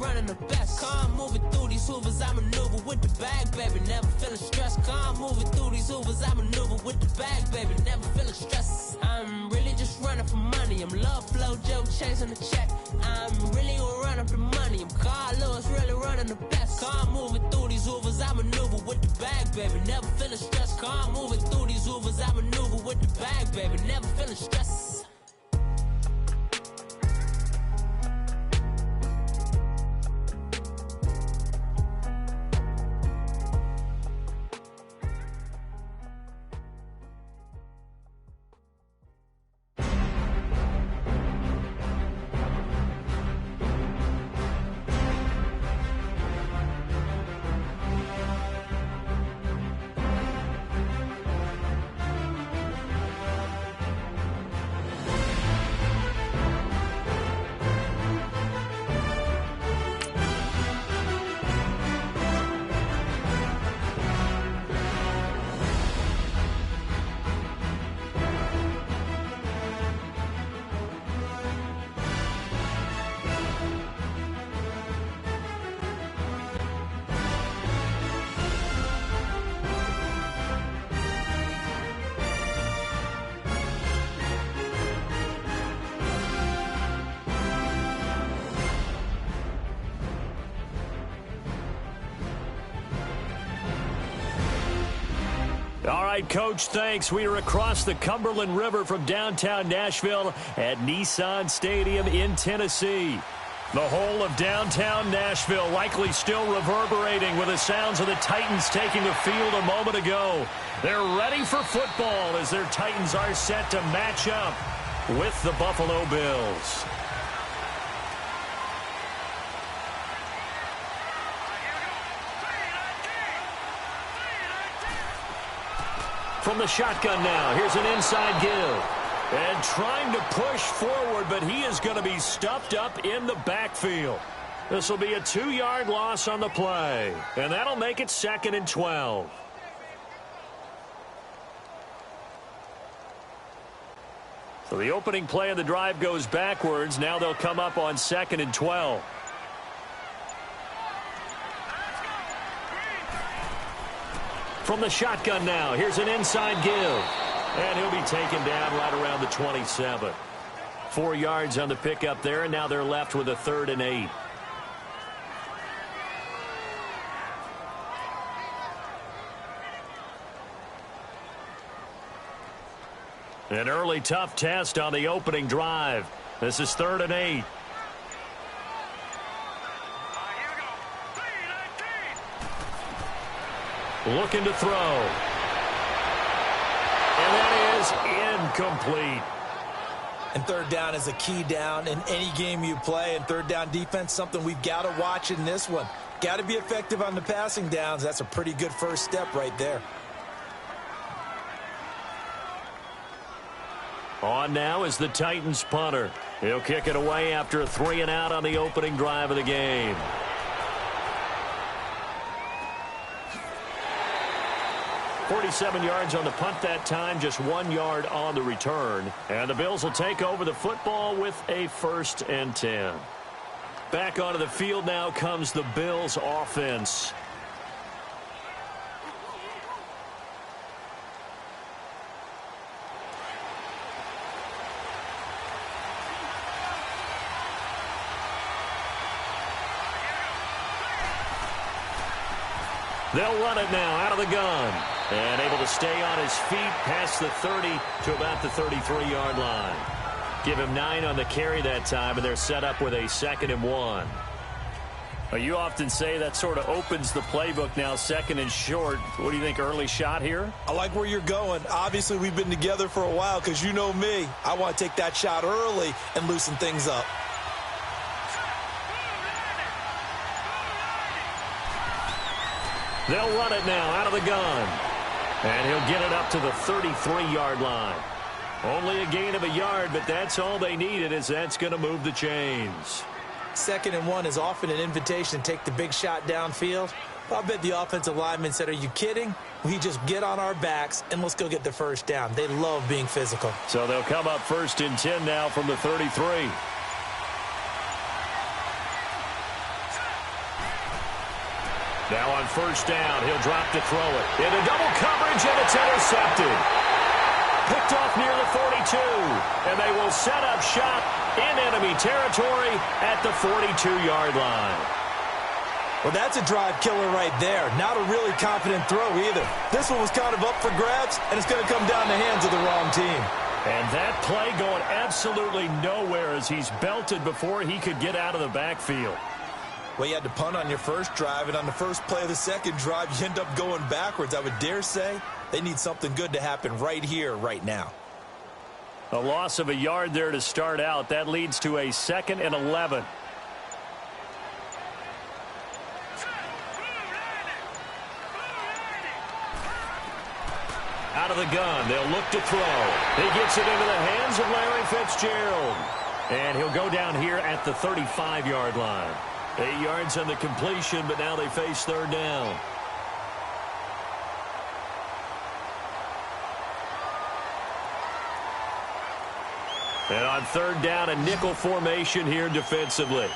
running the best. Car moving through these hoovers, I maneuver with the bag, baby. Never feeling stressed. Car moving through these hoovers, I maneuver with the bag, baby. Never feeling stressed. I'm really just running for money. I'm love flow, Joe chasing the check. I'm really gonna run up the money. I'm Carl Lewis, really running the best. Car moving through these hoovers, I maneuver with the bag, baby. Never feeling stressed. Car moving through these hoovers, I maneuver with the bag, baby. Never feeling stressed. All right, Coach, thanks. We are across the Cumberland River from downtown Nashville at Nissan Stadium in Tennessee. The whole of downtown Nashville likely still reverberating with the sounds of the Titans taking the field a moment ago. They're ready for football as their Titans are set to match up with the Buffalo Bills. From the shotgun now, here's an inside give. And trying to push forward, but he is going to be stuffed up in the backfield. This will be a 2-yard loss on the play. And that'll make it 2nd and 12. So the opening play of the drive goes backwards. Now they'll come up on 2nd and 12. From the shotgun now, here's an inside give. And he'll be taken down right around the 27. 4 yards on the pickup there, and now they're left with a 3rd and 8. An early tough test on the opening drive. This is 3rd and 8. Looking to throw. And that is incomplete. And 3rd down is a key down in any game you play. And 3rd down defense, something we've got to watch in this one. Got to be effective on the passing downs. That's a pretty good first step right there. On now is the Titans punter. He'll kick it away after a 3 and out on the opening drive of the game. 47 yards on the punt that time, just 1 yard on the return. And the Bills will take over the football with a 1st and 10. Back onto the field now comes the Bills offense. They'll run it now out of the gun. And able to stay on his feet past the 30 to about the 33-yard line. Give him 9 on the carry that time, and they're set up with a 2nd and 1. Well, you often say that sort of opens the playbook now, 2nd and short. What do you think, early shot here? I like where you're going. Obviously, we've been together for a while because you know me. I want to take that shot early and loosen things up. They'll run it now out of the gun. And he'll get it up to the 33-yard line. Only a gain of a yard, but that's all they needed, as that's going to move the chains. 2nd and 1 is often an invitation to take the big shot downfield. I bet the offensive lineman said, are you kidding? We just get on our backs and let's go get the 1st down. They love being physical. So they'll come up 1st and 10 now from the 33. Now on first down, he'll drop to throw it. Into double coverage, and it's intercepted. Picked off near the 42, and they will set up shop in enemy territory at the 42-yard line. Well, that's a drive killer right there. Not a really confident throw either. This one was kind of up for grabs, and it's going to come down the hands of the wrong team. And that play going absolutely nowhere as he's belted before he could get out of the backfield. Well, you had to punt on your first drive, and on the first play of the second drive, you end up going backwards. I would dare say they need something good to happen right here, right now. A loss of a yard there to start out. That leads to a 2nd and 11. Out of the gun, they'll look to throw. He gets it into the hands of Larry Fitzgerald. And he'll go down here at the 35-yard line. 8 yards on the completion, but now they face third down. And on third down, a nickel formation here defensively.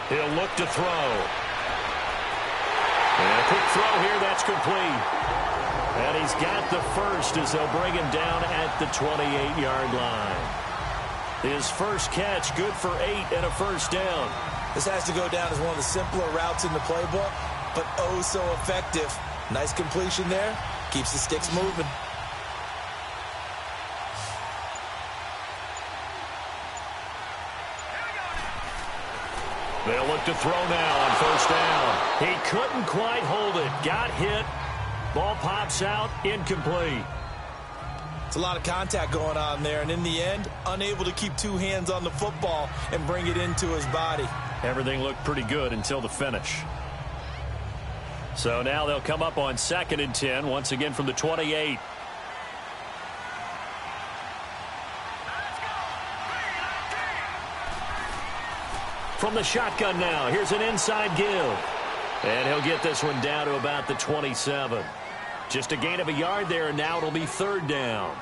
He'll look to throw. And a quick throw here, that's complete. And he's got the first as they'll bring him down at the 28-yard line. His first catch, good for 8 and a first down. This has to go down as one of the simpler routes in the playbook, but oh so effective. Nice completion there. Keeps the sticks moving. They'll look to throw now on first down. He couldn't quite hold it. Got hit. Ball pops out. Incomplete. It's a lot of contact going on there, and in the end, unable to keep 2 hands on the football and bring it into his body. Everything looked pretty good until the finish. So now they'll come up on 2nd and 10, once again from the 28. From the shotgun now, here's an inside give. And he'll get this one down to about the 27. Just a gain of a yard there, and now it'll be third down.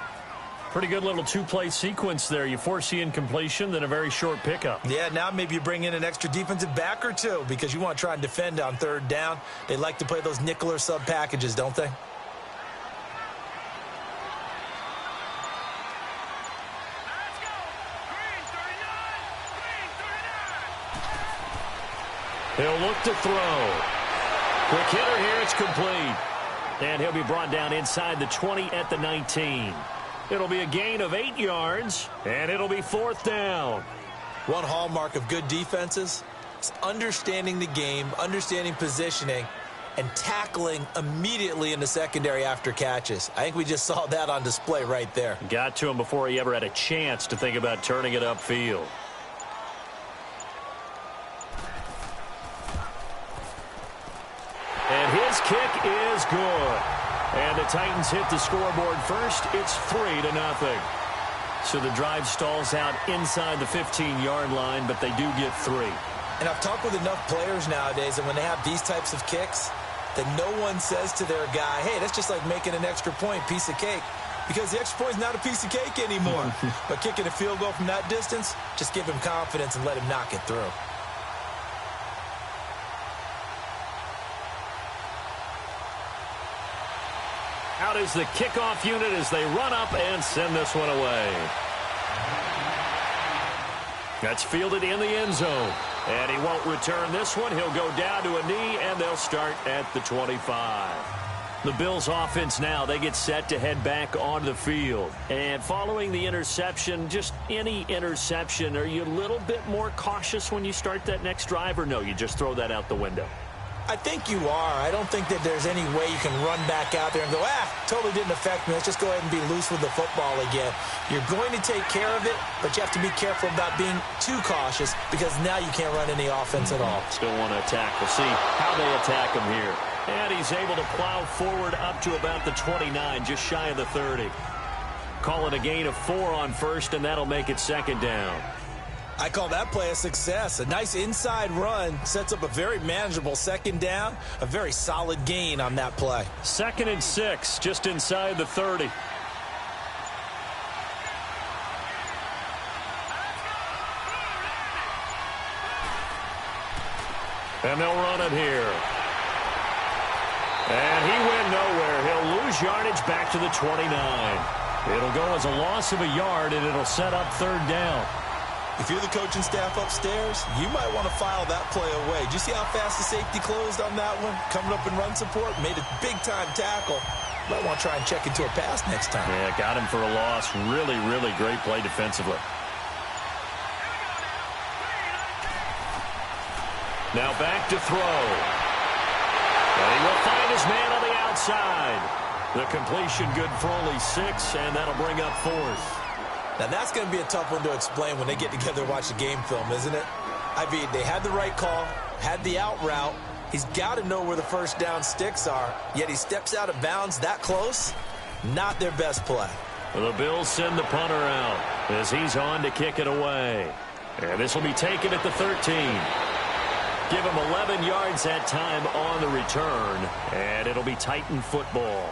Pretty good little 2-play sequence there. You force the incompletion, then a very short pickup. Yeah, now maybe you bring in an extra defensive back or 2 because you want to try and defend on third down. They like to play those nickel or sub packages, don't they? He'll look to throw. Quick hitter here, it's complete. And he'll be brought down inside the 20 at the 19. It'll be a gain of 8 yards, and it'll be 4th down. One hallmark of good defenses is understanding the game, understanding positioning, and tackling immediately in the secondary after catches. I think we just saw that on display right there. Got to him before he ever had a chance to think about turning it upfield. And his kick is good. And the Titans hit the scoreboard first. It's 3-0. So the drive stalls out inside the 15-yard line, but they do get 3. And I've talked with enough players nowadays, and when they have these types of kicks, that no one says to their guy, hey, that's just like making an extra point, piece of cake. Because the extra point is not a piece of cake anymore. But kicking a field goal from that distance, just give him confidence and let him knock it through. Out is the kickoff unit as they run up and send this one away. That's fielded in the end zone. And he won't return this one. He'll go down to a knee, and they'll start at the 25. The Bills offense now, they get set to head back onto the field. And following the interception, just any interception, are you a little bit more cautious when you start that next drive, or no, you just throw that out the window? I think you are. I don't think that there's any way you can run back out there and go, totally didn't affect me. Let's just go ahead and be loose with the football again. You're going to take care of it, but you have to be careful about being too cautious because now you can't run any offense at all. Still want to attack. We'll see how they attack him here. And he's able to plow forward up to about the 29, just shy of the 30. Call it a gain of 4 on first, and that'll make it second down. I call that play a success. A nice inside run sets up a very manageable second down, a very solid gain on that play. 2nd and 6, just inside the 30. And they'll run it here. And he went nowhere. He'll lose yardage back to the 29. It'll go as a loss of a yard, and it'll set up third down. If you're the coaching staff upstairs, you might want to file that play away. Did you see how fast the safety closed on that one? Coming up in run support, made a big-time tackle. Might want to try and check into a pass next time. Yeah, got him for a loss. Really, really great play defensively. Now back to throw. And he will find his man on the outside. The completion good for only 6, and that'll bring up fourth. Now, that's going to be a tough one to explain when they get together and watch the game film, isn't it? I mean, they had the right call, had the out route. He's got to know where the first down sticks are, yet he steps out of bounds that close. Not their best play. The Bills send the punter out as he's on to kick it away. And this will be taken at the 13. Give him 11 yards that time on the return, and it'll be Titan football.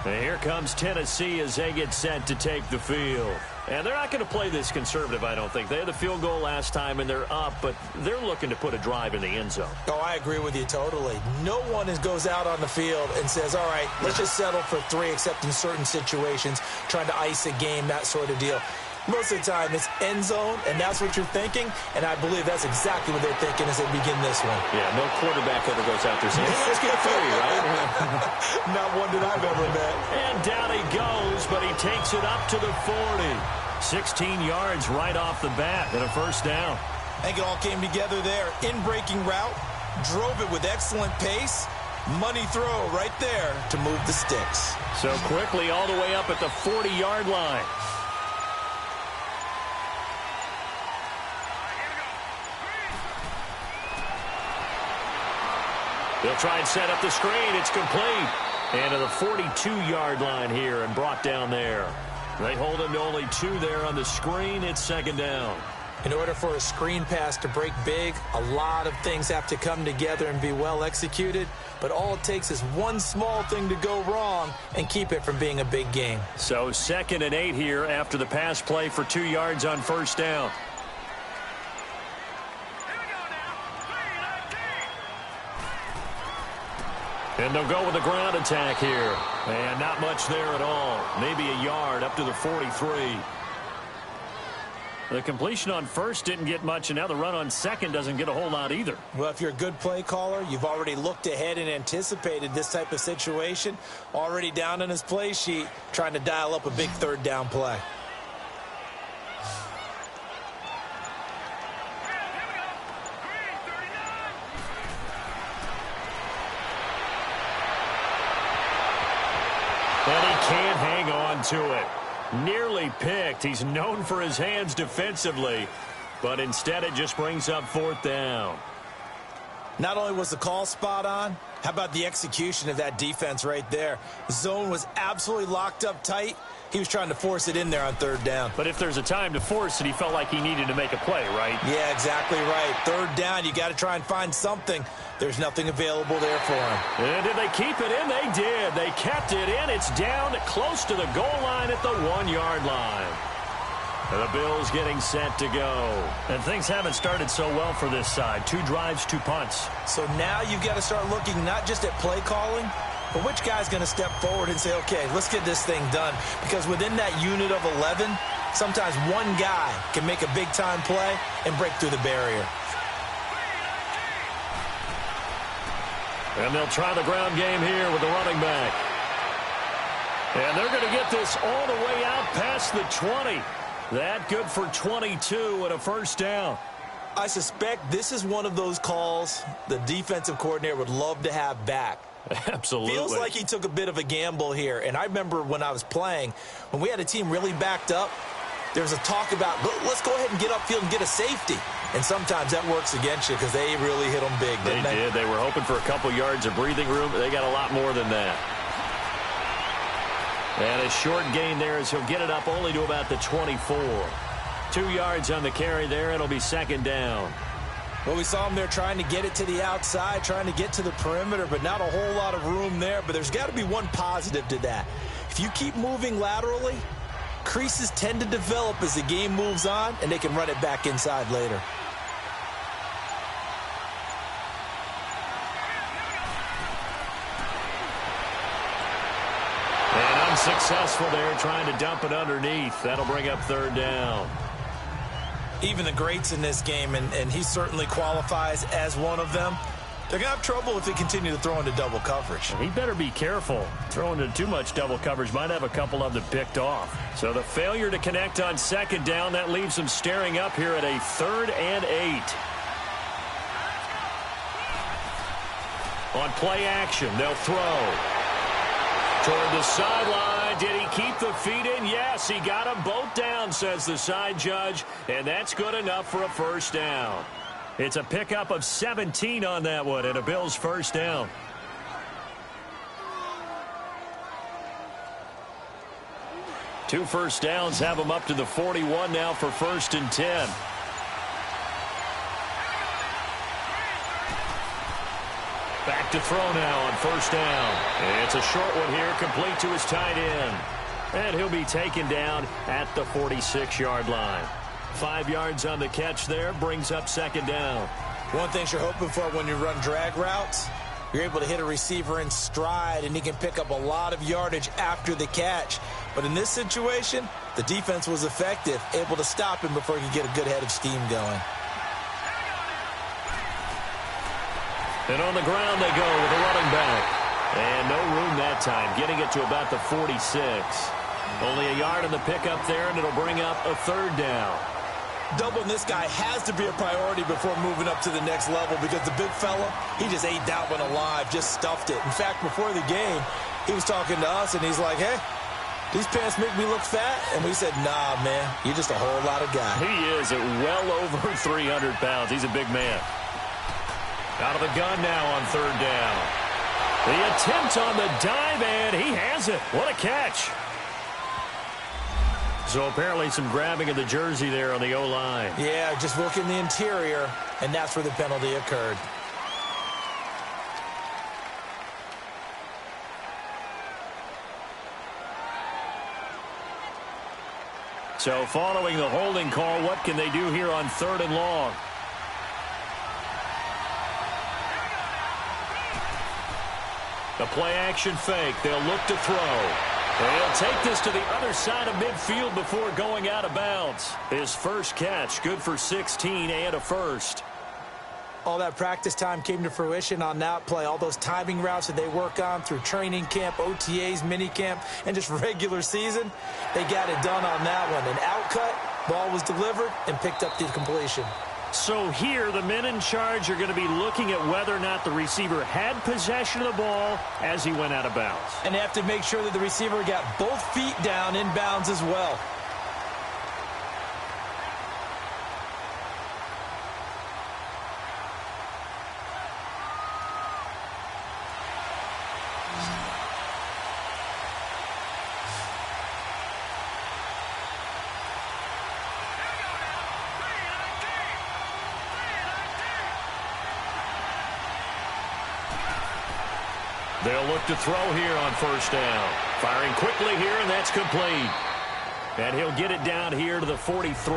And here comes Tennessee as they get set to take the field. And they're not going to play this conservative, I don't think. They had the field goal last time, and they're up, but they're looking to put a drive in the end zone. Oh, I agree with you totally. No one goes out on the field and says, all right, let's just settle for 3, except in certain situations, trying to ice a game, that sort of deal. Most of the time, it's end zone, and that's what you're thinking, and I believe that's exactly what they're thinking as they begin this one. Yeah, no quarterback ever goes out there saying, hey, let's get 3, right? Not one that I've ever met. And down he goes, but he takes it up to the 40. 16 yards right off the bat and a first down. I think it all came together there. In-breaking route, drove it with excellent pace. Money throw right there to move the sticks. So quickly all the way up at the 40-yard line. They'll try and set up the screen. It's complete. And to the 42-yard line here and brought down there. They hold him to only 2 there on the screen. It's second down. In order for a screen pass to break big, a lot of things have to come together and be well executed. But all it takes is one small thing to go wrong and keep it from being a big game. So 2nd and 8 here after the pass play for 2 yards on first down. And they'll go with a ground attack here. And not much there at all. Maybe a yard up to the 43. The completion on first didn't get much, and now the run on second doesn't get a whole lot either. Well, if you're a good play caller, you've already looked ahead and anticipated this type of situation. Already down on his play sheet, trying to dial up a big third down play. And he can't hang on to it. Nearly picked. He's known for his hands defensively, but instead it just brings up fourth down. Not only was the call spot on, how about the execution of that defense right there? The zone was absolutely locked up tight. He was trying to force it in there on third down. But if there's a time to force it, he felt like he needed to make a play, right? Yeah, exactly right. Third down, you got to try and find something. There's nothing available there for him. And did they keep it in? They did. They kept it in. It's down close to the goal line at the 1-yard line. And the Bills getting set to go. And things haven't started so well for this side. 2 drives, 2 punts. So now you've got to start looking not just at play calling, but which guy's going to step forward and say, okay, let's get this thing done. Because within that unit of 11, sometimes one guy can make a big-time play and break through the barrier. And they'll try the ground game here with the running back. And they're going to get this all the way out past the 20. That good for 22 and a first down. I suspect this is one of those calls the defensive coordinator would love to have back. Absolutely. Feels like he took a bit of a gamble here. And I remember when I was playing, when we had a team really backed up, there was a talk about, let's go ahead and get upfield and get a safety. And sometimes that works against you because they really hit them big, didn't they? They did. They were hoping for a couple yards of breathing room. They got a lot more than that. And a short gain there as he'll get it up only to about the 24. 2 yards on the carry there. It'll be second down. Well, we saw him there trying to get it to the outside, trying to get to the perimeter, but not a whole lot of room there. But there's got to be one positive to that. If you keep moving laterally, creases tend to develop as the game moves on, and they can run it back inside later. Successful there, trying to dump it underneath. That'll bring up third down. Even the greats in this game, and he certainly qualifies as one of them, they're going to have trouble if they continue to throw into double coverage. He better be careful. Throwing into too much double coverage might have a couple of them picked off. So the failure to connect on second down, that leaves them staring up here at a 3rd and 8. On play action, they'll throw. Toward the sideline, did he keep the feet in? Yes, he got them both down, says the side judge, and that's good enough for a first down. It's a pickup of 17 on that one, and a Bills first down. Two first downs have them up to the 41 now for 1st and 10. Back to throw now on first down. It's a short one here, complete to his tight end. And he'll be taken down at the 46-yard line. 5 yards on the catch there, brings up second down. One thing you're hoping for when you run drag routes, you're able to hit a receiver in stride, and he can pick up a lot of yardage after the catch. But in this situation, the defense was effective, able to stop him before he could get a good head of steam going. And on the ground they go with a running back. And no room that time, getting it to about the 46. Only a yard in the pickup there, and it'll bring up a third down. Doubling this guy has to be a priority before moving up to the next level, because the big fella, he just ate that one alive, just stuffed it. In fact, before the game, he was talking to us, and he's like, hey, these pants make me look fat? And we said, nah, man, you're just a whole lot of guy. He is at well over 300 pounds. He's a big man. Out of the gun now on third down. The attempt on the dive, and he has it. What a catch. So apparently some grabbing of the jersey there on the O-line. Yeah, just look in the interior, and that's where the penalty occurred. So following the holding call, what can they do here on 3rd and long? The play-action fake. They'll look to throw. They'll take this to the other side of midfield before going out of bounds. His first catch, good for 16 and a first. All that practice time came to fruition on that play. All those timing routes that they work on through training camp, OTAs, minicamp, and just regular season, they got it done on that one. An outcut, ball was delivered, and picked up the completion. So here, the men in charge are going to be looking at whether or not the receiver had possession of the ball as he went out of bounds. And they have to make sure that the receiver got both feet down in bounds as well. They'll look to throw here on first down. Firing quickly here, and that's complete. And he'll get it down here to the 43.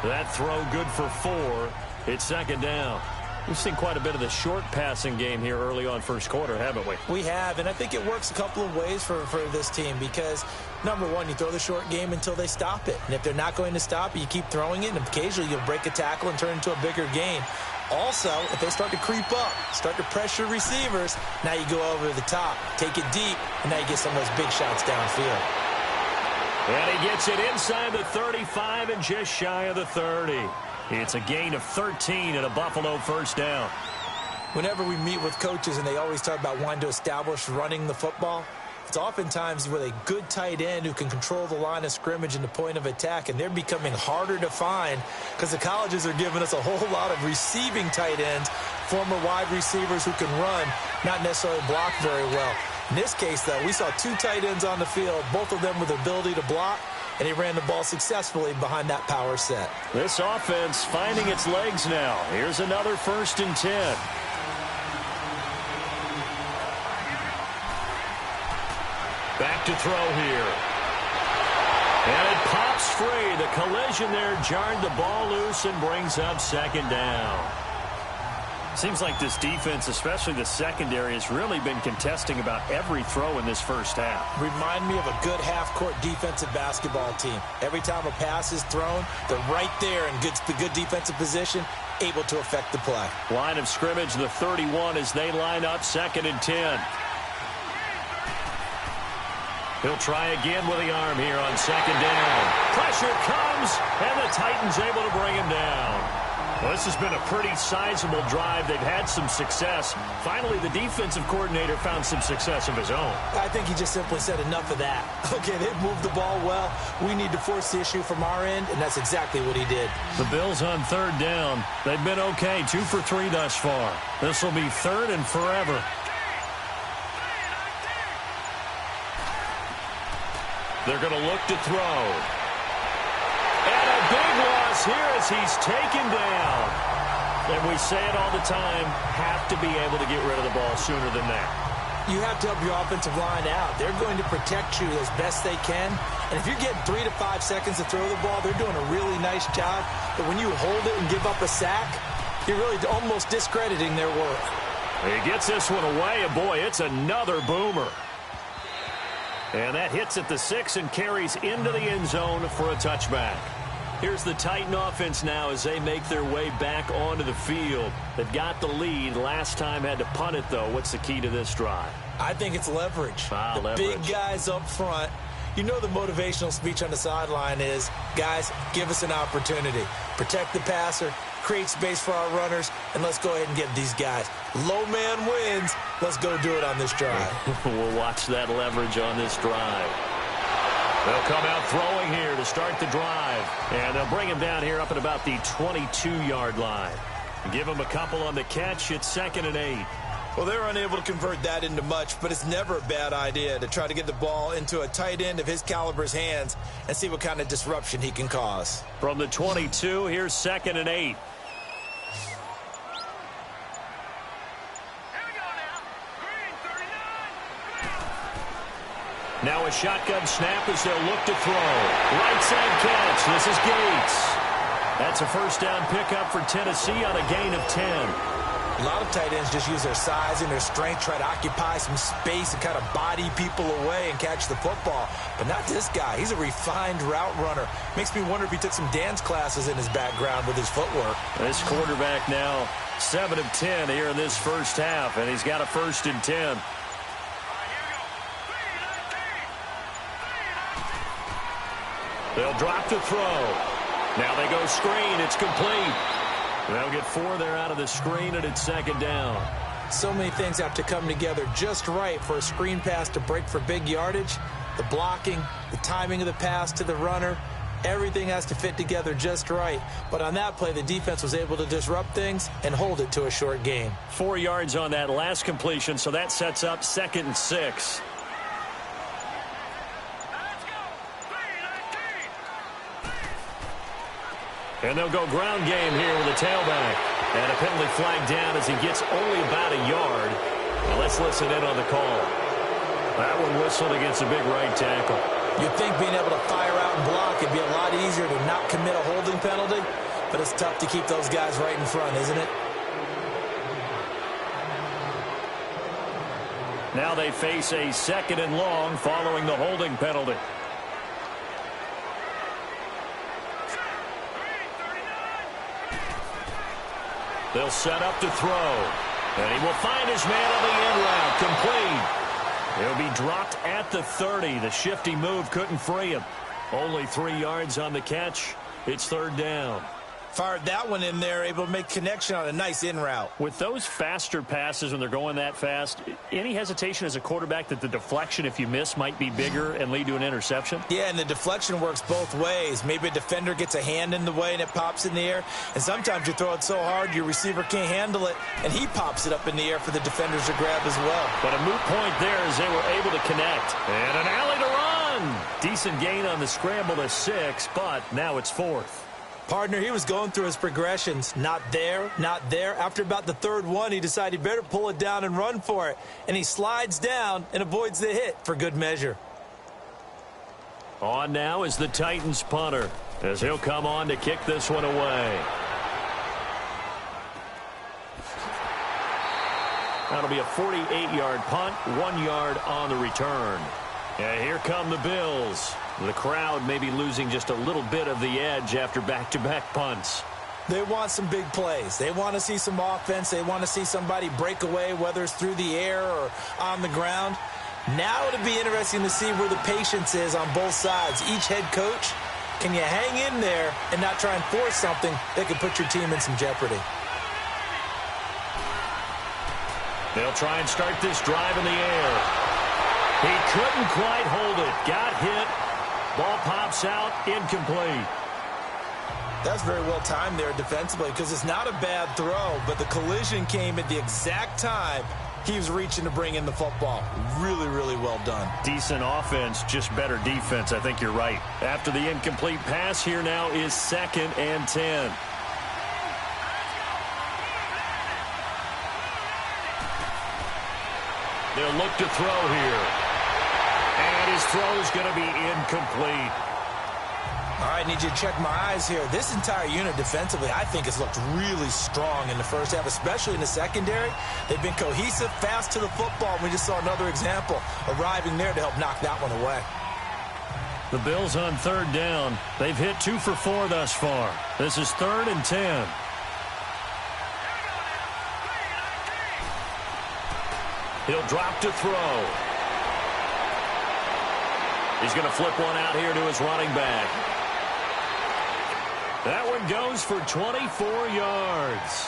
That throw good for 4. It's second down. We've seen quite a bit of the short passing game here early on first quarter, haven't we? We have, and I think it works a couple of ways for this team because, number one, you throw the short game until they stop it. And if they're not going to stop it, you keep throwing it, and occasionally you'll break a tackle and turn it into a bigger gain. Also, if they start to creep up, start to pressure receivers, now you go over the top, take it deep, and now you get some of those big shots downfield. And he gets it inside the 35 and just shy of the 30. It's a gain of 13 and a Buffalo first down. Whenever we meet with coaches and they always talk about wanting to establish running the football, it's oftentimes with a good tight end who can control the line of scrimmage and the point of attack, and they're becoming harder to find because the colleges are giving us a whole lot of receiving tight ends, former wide receivers who can run, not necessarily block very well. In this case, though, we saw 2 tight ends on the field, both of them with the ability to block, and he ran the ball successfully behind that power set. This offense finding its legs now. Here's another 1st and 10. Back to throw here. And it pops free. The collision there jarred the ball loose and brings up second down. Seems like this defense, especially the secondary, has really been contesting about every throw in this first half. Remind me of a good half-court defensive basketball team. Every time a pass is thrown, they're right there in good defensive position, able to affect the play. Line of scrimmage, the 31, as they line up 2nd and 10. He'll try again with the arm here on 2nd down. Pressure comes, and the Titans able to bring him down. Well, this has been a pretty sizable drive. They've had some success. Finally, the defensive coordinator found some success of his own. I think he just simply said enough of that. Okay, they've moved the ball well. We need to force the issue from our end, and that's exactly what he did. The Bills on 3rd down. They've been okay, 2 for 3 thus far. This will be 3rd and forever. They're going to look to throw. And a big loss here as he's taken down. And we say it all the time, have to be able to get rid of the ball sooner than that. You have to help your offensive line out. They're going to protect you as best they can. And if you're getting 3 to 5 seconds to throw the ball, they're doing a really nice job. But when you hold it and give up a sack, you're really almost discrediting their work. He gets this one away, and boy, it's another boomer. And that hits at the 6 and carries into the end zone for a touchback. Here's the Titan offense now as they make their way back onto the field. They've got the lead. Last time had to punt it, though. What's the key to this drive? I think it's leverage. Leverage. Big guys up front. You know the motivational speech on the sideline is, guys, give us an opportunity. Protect the passer, create space for our runners, and let's go ahead and get these guys. Low man wins. Let's go do it on this drive. We'll watch that leverage on this drive. They'll come out throwing here to start the drive. And they'll bring him down here up at about the 22-yard line. Give him a couple on the catch. It's 2nd and 8. Well, they're unable to convert that into much, but it's never a bad idea to try to get the ball into a tight end of his caliber's hands and see what kind of disruption he can cause. From the 22, here's 2nd and 8. Now a shotgun snap as they'll look to throw. Right side catch. This is Gates. That's a first down pickup for Tennessee on a gain of 10. A lot of tight ends just use their size and their strength, try to occupy some space and kind of body people away and catch the football. But not this guy. He's a refined route runner. Makes me wonder if he took some dance classes in his background with his footwork. This quarterback now 7 of 10 here in this first half, and he's got a 1st and 10. They'll drop to throw. Now they go screen. It's complete. They'll get 4 there out of the screen, and it's 2nd down. So many things have to come together just right for a screen pass to break for big yardage. The blocking, the timing of the pass to the runner, everything has to fit together just right. But on that play, the defense was able to disrupt things and hold it to a short gain. 4 yards on that last completion, so that sets up 2nd and 6. And they'll go ground game here with a tailback. And a penalty flag down as he gets only about a yard. Now let's listen in on the call. That one whistled against a big right tackle. You'd think being able to fire out and block would be a lot easier to not commit a holding penalty, but it's tough to keep those guys right in front, isn't it? Now they face a 2nd and long following the holding penalty. They'll set up to throw. And he will find his man on the end route. Complete. He'll be dropped at the 30. The shifty move couldn't free him. Only 3 yards on the catch. It's 3rd down. Fired that one in there, able to make connection on a nice in route. With those faster passes when they're going that fast, any hesitation as a quarterback that the deflection, if you miss, might be bigger and lead to an interception? Yeah, and the deflection works both ways. Maybe a defender gets a hand in the way and it pops in the air. And sometimes you throw it so hard your receiver can't handle it, and he pops it up in the air for the defenders to grab as well. But a moot point there as they were able to connect. And an alley to run. Decent gain on the scramble to 6, but now it's 4th. Partner, he was going through his progressions. Not there, not there. After about the 3rd one, he decided he better pull it down and run for it. And he slides down and avoids the hit for good measure. On now is the Titans punter as he'll come on to kick this one away. That'll be a 48-yard punt, 1 yard on the return. And here come the Bills. The crowd may be losing just a little bit of the edge after back-to-back punts. They want some big plays. They want to see some offense. They want to see somebody break away, whether it's through the air or on the ground. Now it'll be interesting to see where the patience is on both sides. Each head coach, can you hang in there and not try and force something that could put your team in some jeopardy? They'll try and start this drive in the air. He couldn't quite hold it. Got hit. Ball pops out. Incomplete. That's very well timed there defensively because it's not a bad throw, but the collision came at the exact time he was reaching to bring in the football. Really, really well done. Decent offense, just better defense. I think you're right. After the incomplete pass, here now is 2nd and 10. They'll look to throw here. And his throw is going to be incomplete. All right, need you to check my eyes here. This entire unit defensively, I think, has looked really strong in the first half, especially in the secondary. They've been cohesive, fast to the football. We just saw another example arriving there to help knock that one away. The Bills on 3rd down. They've hit 2 for 4 thus far. This is 3rd and 10. He'll drop to throw. He's going to flip one out here to his running back. That one goes for 24 yards.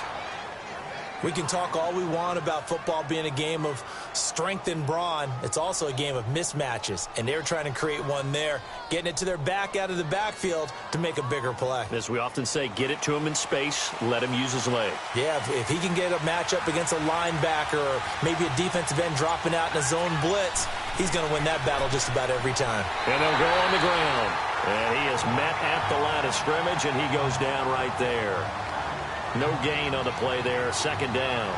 We can talk all we want about football being a game of strength and brawn. It's also a game of mismatches, and they're trying to create one there, getting it to their back out of the backfield to make a bigger play. As we often say, get it to him in space, let him use his leg. Yeah, if he can get a matchup against a linebacker or maybe a defensive end dropping out in a zone blitz, he's going to win that battle just about every time. And they'll go on the ground. And he is met at the line of scrimmage, and he goes down right there. No gain on the play there. 2nd down.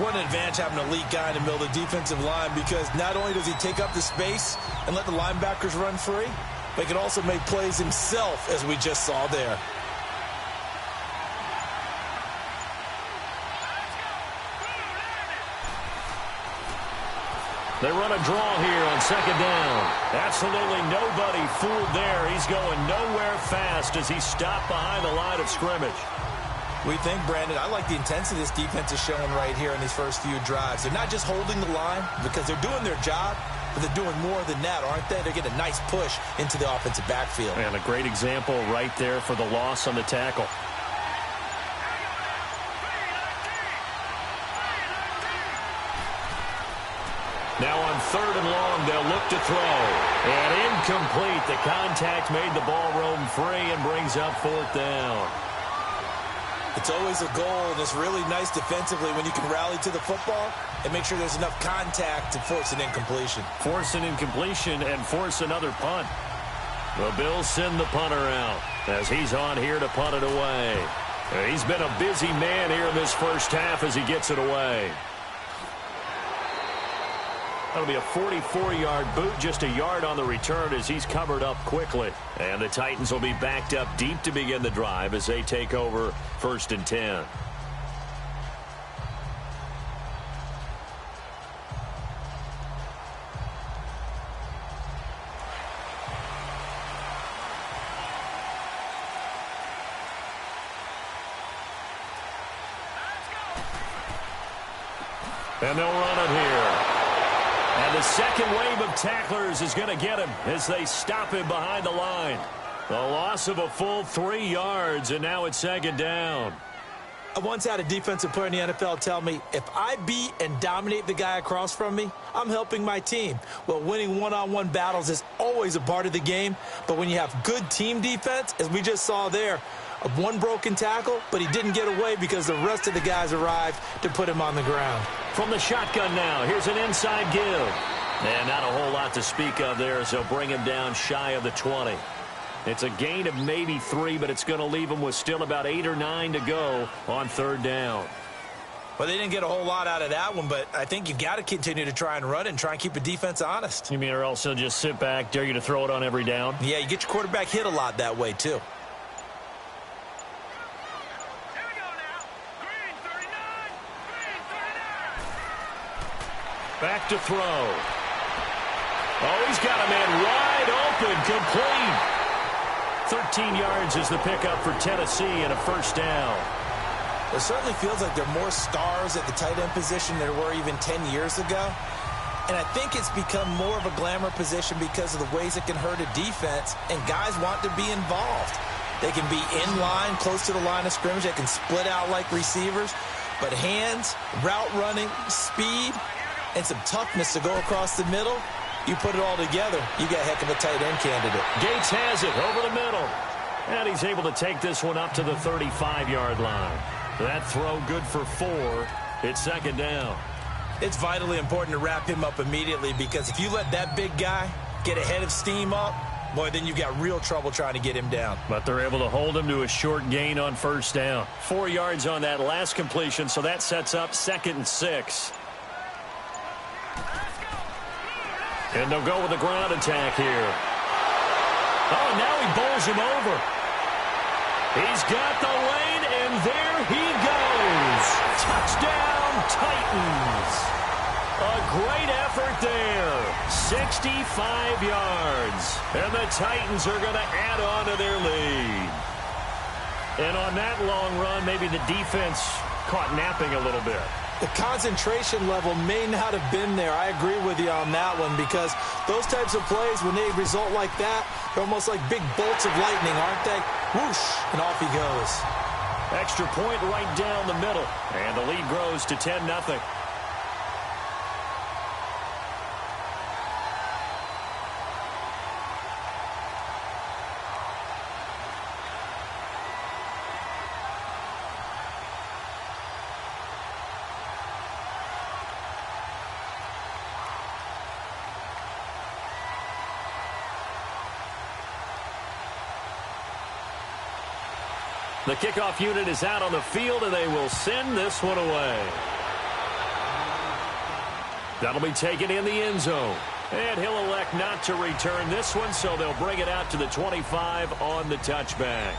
What an advantage having an elite guy in the middle of the defensive line, because not only does he take up the space and let the linebackers run free, but he can also make plays himself, as we just saw there. They run a draw here on 2nd down. Absolutely nobody fooled there. He's going nowhere fast as he's stopped behind the line of scrimmage. We think, Brandon, I like the intensity this defense is showing right here in these first few drives. They're not just holding the line because they're doing their job, but they're doing more than that, aren't they? They're getting a nice push into the offensive backfield. And a great example right there for the loss on the tackle. Now on 3rd and long, they'll look to throw. And incomplete. The contact made the ball roam free and brings up 4th down. It's always a goal, and it's really nice defensively when you can rally to the football and make sure there's enough contact to force an incompletion. Force an incompletion and force another punt. The Bills send the punter out as he's on here to punt it away. He's been a busy man here in this first half as he gets it away. That'll be a 44-yard boot, just a yard on the return as he's covered up quickly. And the Titans will be backed up deep to begin the drive as they take over 1st and 10. And they'll run it here. And the second wave of tacklers is going to get him as they stop him behind the line. The loss of a full 3 yards, and now it's 2nd down. I once had a defensive player in the NFL tell me, if I beat and dominate the guy across from me, I'm helping my team. Well, winning one-on-one battles is always a part of the game, but when you have good team defense, as we just saw there, one broken tackle, but he didn't get away because the rest of the guys arrived to put him on the ground. From the shotgun now, here's an inside give. And not a whole lot to speak of there as they'll bring him down shy of the 20. It's a gain of maybe 3, but it's going to leave him with still about 8 or 9 to go on 3rd down. Well, they didn't get a whole lot out of that one, but I think you've got to continue to try and run and try and keep the defense honest. You mean or else he'll just sit back, dare you to throw it on every down? Yeah, you get your quarterback hit a lot that way, too. Back to throw. Oh, he's got a man wide open, complete. 13 yards is the pickup for Tennessee and a first down. It certainly feels like there are more stars at the tight end position than there were even 10 years ago. And I think it's become more of a glamour position because of the ways it can hurt a defense, and guys want to be involved. They can be in line, close to the line of scrimmage. They can split out like receivers. But hands, route running, speed, and some toughness to go across the middle, you put it all together, you got a heck of a tight end candidate. Gates has it over the middle. And he's able to take this one up to the 35-yard line. That throw good for 4. It's second down. It's vitally important to wrap him up immediately, because if you let that big guy get ahead of steam up, boy, then you've got real trouble trying to get him down. But they're able to hold him to a short gain on first down. 4 yards on that last completion, so that sets up 2nd and 6. And they'll go with a ground attack here. Oh, and now he bowls him over. He's got the lane, and there he goes. Touchdown, Titans. A great effort there. 65 yards. And the Titans are going to add on to their lead. And on that long run, maybe the defense caught napping a little bit. The concentration level may not have been there. I agree with you on that one, because those types of plays, when they result like that, they're almost like big bolts of lightning, aren't they? Whoosh, and off he goes. Extra point right down the middle. And the lead grows to 10-0. The kickoff unit is out on the field, and they will send this one away. That'll be taken in the end zone. And he'll elect not to return this one, so they'll bring it out to the 25 on the touchback.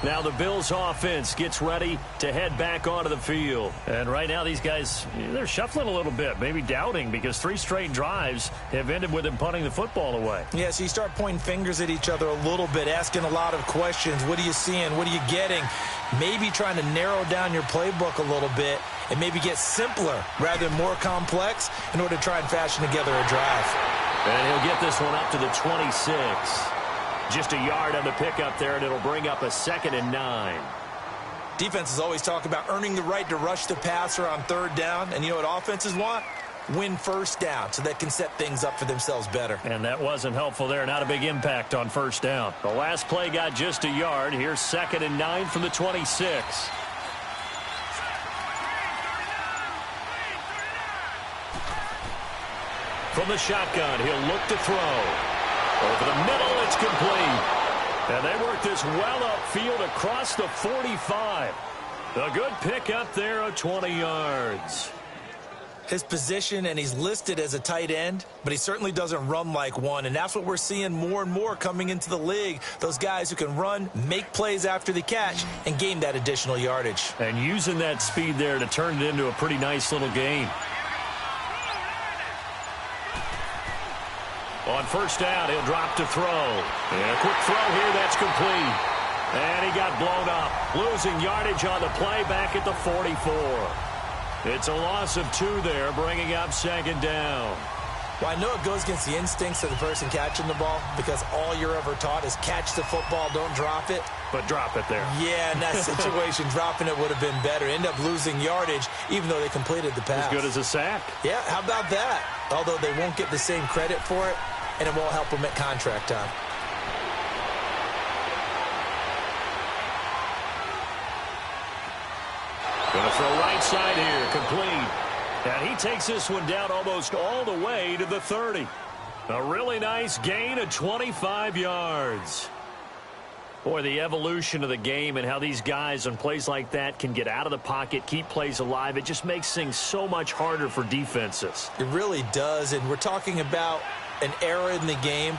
Now the Bills offense gets ready to head back onto the field. And right now these guys, they're shuffling a little bit, maybe doubting, because 3 straight drives have ended with them punting the football away. Yeah, so you start pointing fingers at each other a little bit, asking a lot of questions. What are you seeing? What are you getting? Maybe trying to narrow down your playbook a little bit and maybe get simpler rather than more complex in order to try and fashion together a drive. And he'll get this one up to the 26. Just a yard on the pickup there, and it'll bring up a 2nd and 9. Defenses always talk about earning the right to rush the passer on 3rd down. And you know what offenses want? Win first down, so they can set things up for themselves better. And that wasn't helpful there. Not a big impact on first down. The last play got just a yard. Here's 2nd and 9 from the 26. From the shotgun, he'll look to throw. Over the middle, it's complete. And they work this well upfield across the 45. A good pick up there of 20 yards. His position, and he's listed as a tight end, but he certainly doesn't run like one. And that's what we're seeing more and more coming into the league. Those guys who can run, make plays after the catch, and gain that additional yardage. And using that speed there to turn it into a pretty nice little gain. On first down, he'll drop to throw. And a quick throw here, that's complete. And he got blown up. Losing yardage on the play back at the 44. It's a loss of 2 there, bringing up 2nd down. Well, I know it goes against the instincts of the person catching the ball, because all you're ever taught is catch the football, don't drop it. But drop it there. Yeah, in that situation, dropping it would have been better. End up losing yardage, even though they completed the pass. As good as a sack. Yeah, how about that? Although they won't get the same credit for it, and it won't help them at contract time. Going to throw right side here, complete. And he takes this one down almost all the way to the 30. A really nice gain of 25 yards. Boy, the evolution of the game and how these guys on plays like that can get out of the pocket, keep plays alive, it just makes things so much harder for defenses. It really does, and we're talking about an era in the game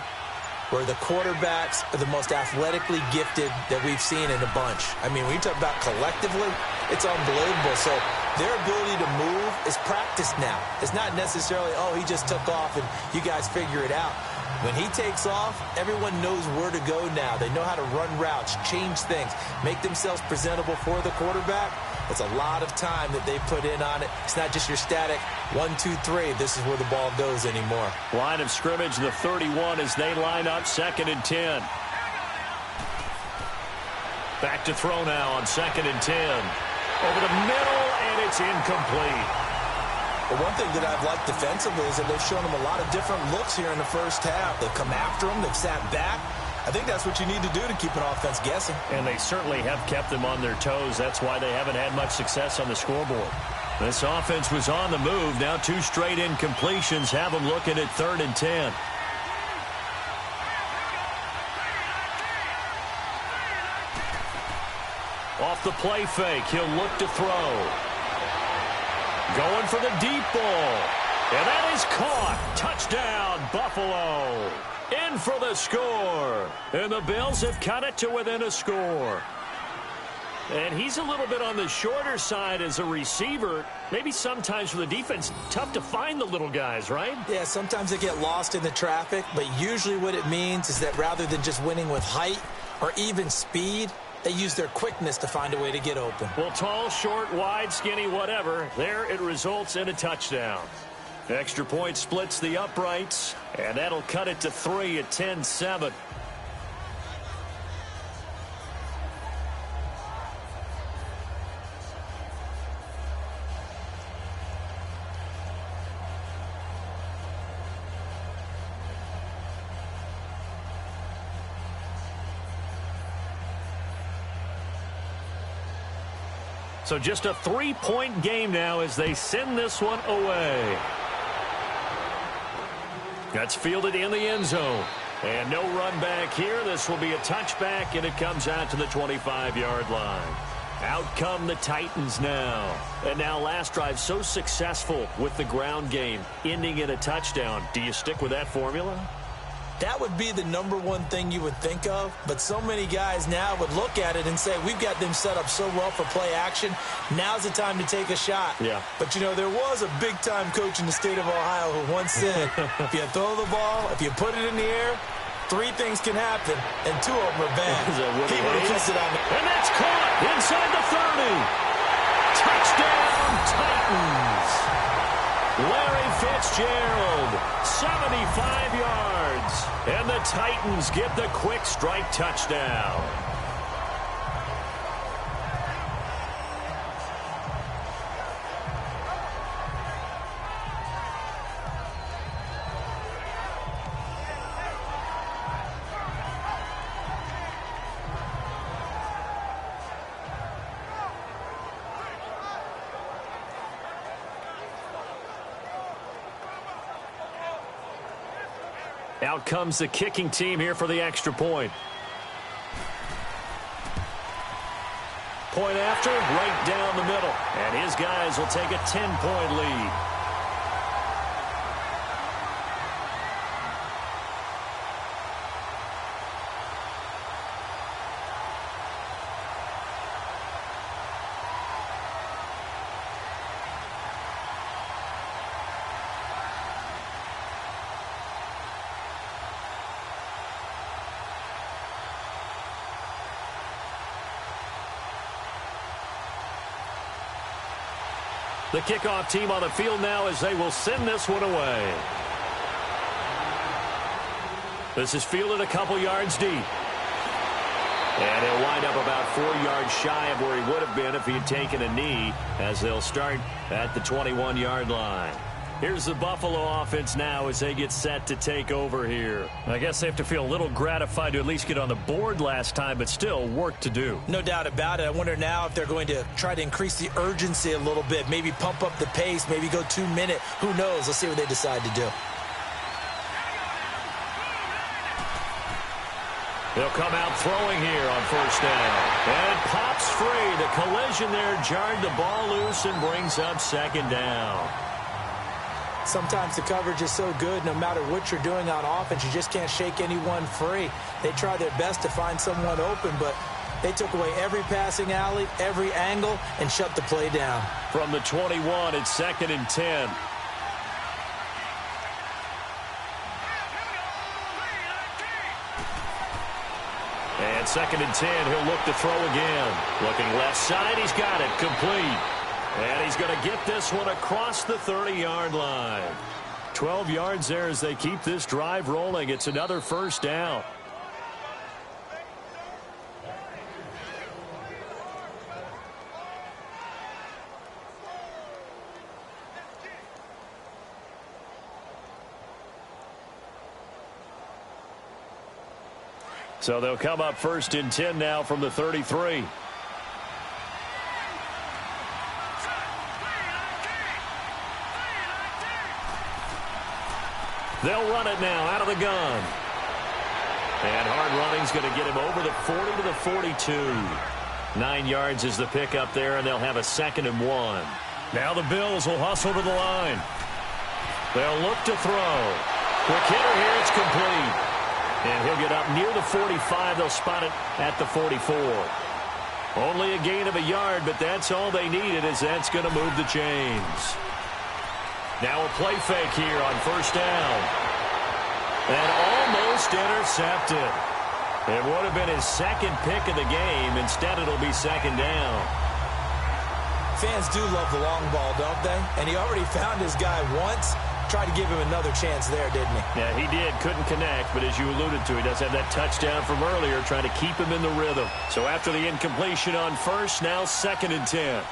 where the quarterbacks are the most athletically gifted that we've seen in a bunch. I mean, when you talk about collectively, it's unbelievable. So Their ability to move is practiced now. It's not necessarily, oh, he just took off and you guys figure it out. When he takes off, everyone knows where to go now. They know how to run routes, change things, make themselves presentable for the quarterback. It's a lot of time that they put in on it. It's not just your static 1, 2, 3. This is where the ball goes anymore. Line of scrimmage, the 31 as they line up 2nd and 10. Back to throw now on 2nd and 10. Over the middle, and it's incomplete. But one thing that I've liked defensively is that they've shown them a lot of different looks here in the first half. They've come after them. They've sat back. I think that's what you need to do to keep an offense guessing. And they certainly have kept them on their toes. That's why they haven't had much success on the scoreboard. This offense was on the move. Now 2 straight incompletions have them looking at 3rd and 10. Off the play fake, he'll look to throw. Going for the deep ball. And that is caught. Touchdown, Buffalo. In for the score. And the Bills have cut it to within a score. And he's a little bit on the shorter side as a receiver. Maybe sometimes for the defense, tough to find the little guys, right? Yeah, sometimes they get lost in the traffic, but usually what it means is that rather than just winning with height or even speed, they use their quickness to find a way to get open. Well, tall, short, wide, skinny, whatever. There it results in a touchdown. Extra point splits the uprights, and that'll cut it to 3 at 10-7. So just a 3-point game now as they send this one away. That's fielded in the end zone. And no run back here. This will be a touchback, and it comes out to the 25-yard line. Out come the Titans now. And now last drive so successful with the ground game, ending in a touchdown. Do you stick with that formula? That would be the #1 thing you would think of, but so many guys now would look at it and say, we've got them set up so well for play action. Now's the time to take a shot. Yeah. But, you know, there was a big-time coach in the state of Ohio who once said, if you throw the ball, if you put it in the air, 3 things can happen, and 2 of them are bad. He would have kissed it on me. And that's caught inside the 30. Touchdown, Titans. Larry Fitzgerald, 75 yards. And the Titans get the quick strike touchdown. Out comes the kicking team here for the extra point. Point after, right down the middle. And his guys will take a 10-point lead. The kickoff team on the field now as they will send this one away. This is fielded a couple yards deep. And he'll wind up about 4 yards shy of where he would have been if he had taken a knee, as they'll start at the 21-yard line. Here's the Buffalo offense now as they get set to take over here. I guess they have to feel a little gratified to at least get on the board last time, but still work to do. No doubt about it. I wonder now if they're going to try to increase the urgency a little bit, maybe pump up the pace, maybe go 2-minute. Who knows? Let's see what they decide to do. They'll come out throwing here on first down. And it pops free. The collision there jarred the ball loose and brings up second down. Sometimes the coverage is so good, no matter what you're doing on offense, you just can't shake anyone free. They try their best to find someone open, but They took away every passing alley, every angle, and shut the play down. From the 21, it's 2nd and 10. And 2nd and 10, he'll look to throw again. Looking left side, he's got it, complete. And he's going to get this one across the 30-yard line. 12 yards there as they keep this drive rolling. It's another first down. So they'll come up 1st and 10 now from the 33. They'll run it now out of the gun. And hard running's going to get him over the 40 to the 42. 9 yards is the pickup there, and they'll have a 2nd and 1. Now the Bills will hustle to the line. They'll look to throw. Quick hitter here, it's complete. And he'll get up near the 45. They'll spot it at the 44. Only a gain of a yard, but that's all they needed, as that's going to move the chains. Now a play fake here on 1st down. And almost intercepted. It would have been his 2nd pick of the game. Instead, it'll be 2nd down. Fans do love the long ball, don't they? And he already found his guy once. Tried to give him another chance there, didn't he? Yeah, he did. Couldn't connect, but as you alluded to, he does have that touchdown from earlier, trying to keep him in the rhythm. So after the incompletion on 1st, now 2nd and 10.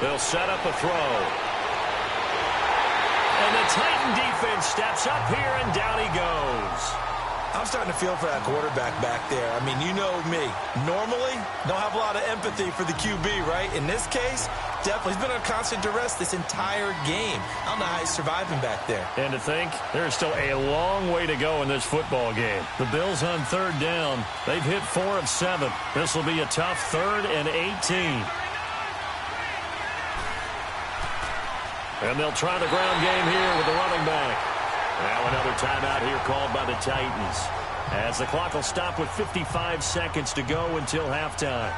They'll set up a throw. And the Titan defense steps up here, and down he goes. I'm starting to feel for that quarterback back there. I mean, you know me. Normally, don't have a lot of empathy for the QB, right? In this case, definitely. He's been on constant duress this entire game. I don't know how he's surviving back there. And to think, there's still a long way to go in this football game. The Bills on 3rd down. They've hit 4 of 7. This will be a tough 3rd and 18. And they'll try the ground game here with the running back. Now another timeout here called by the Titans, as the clock will stop with 55 seconds to go until halftime.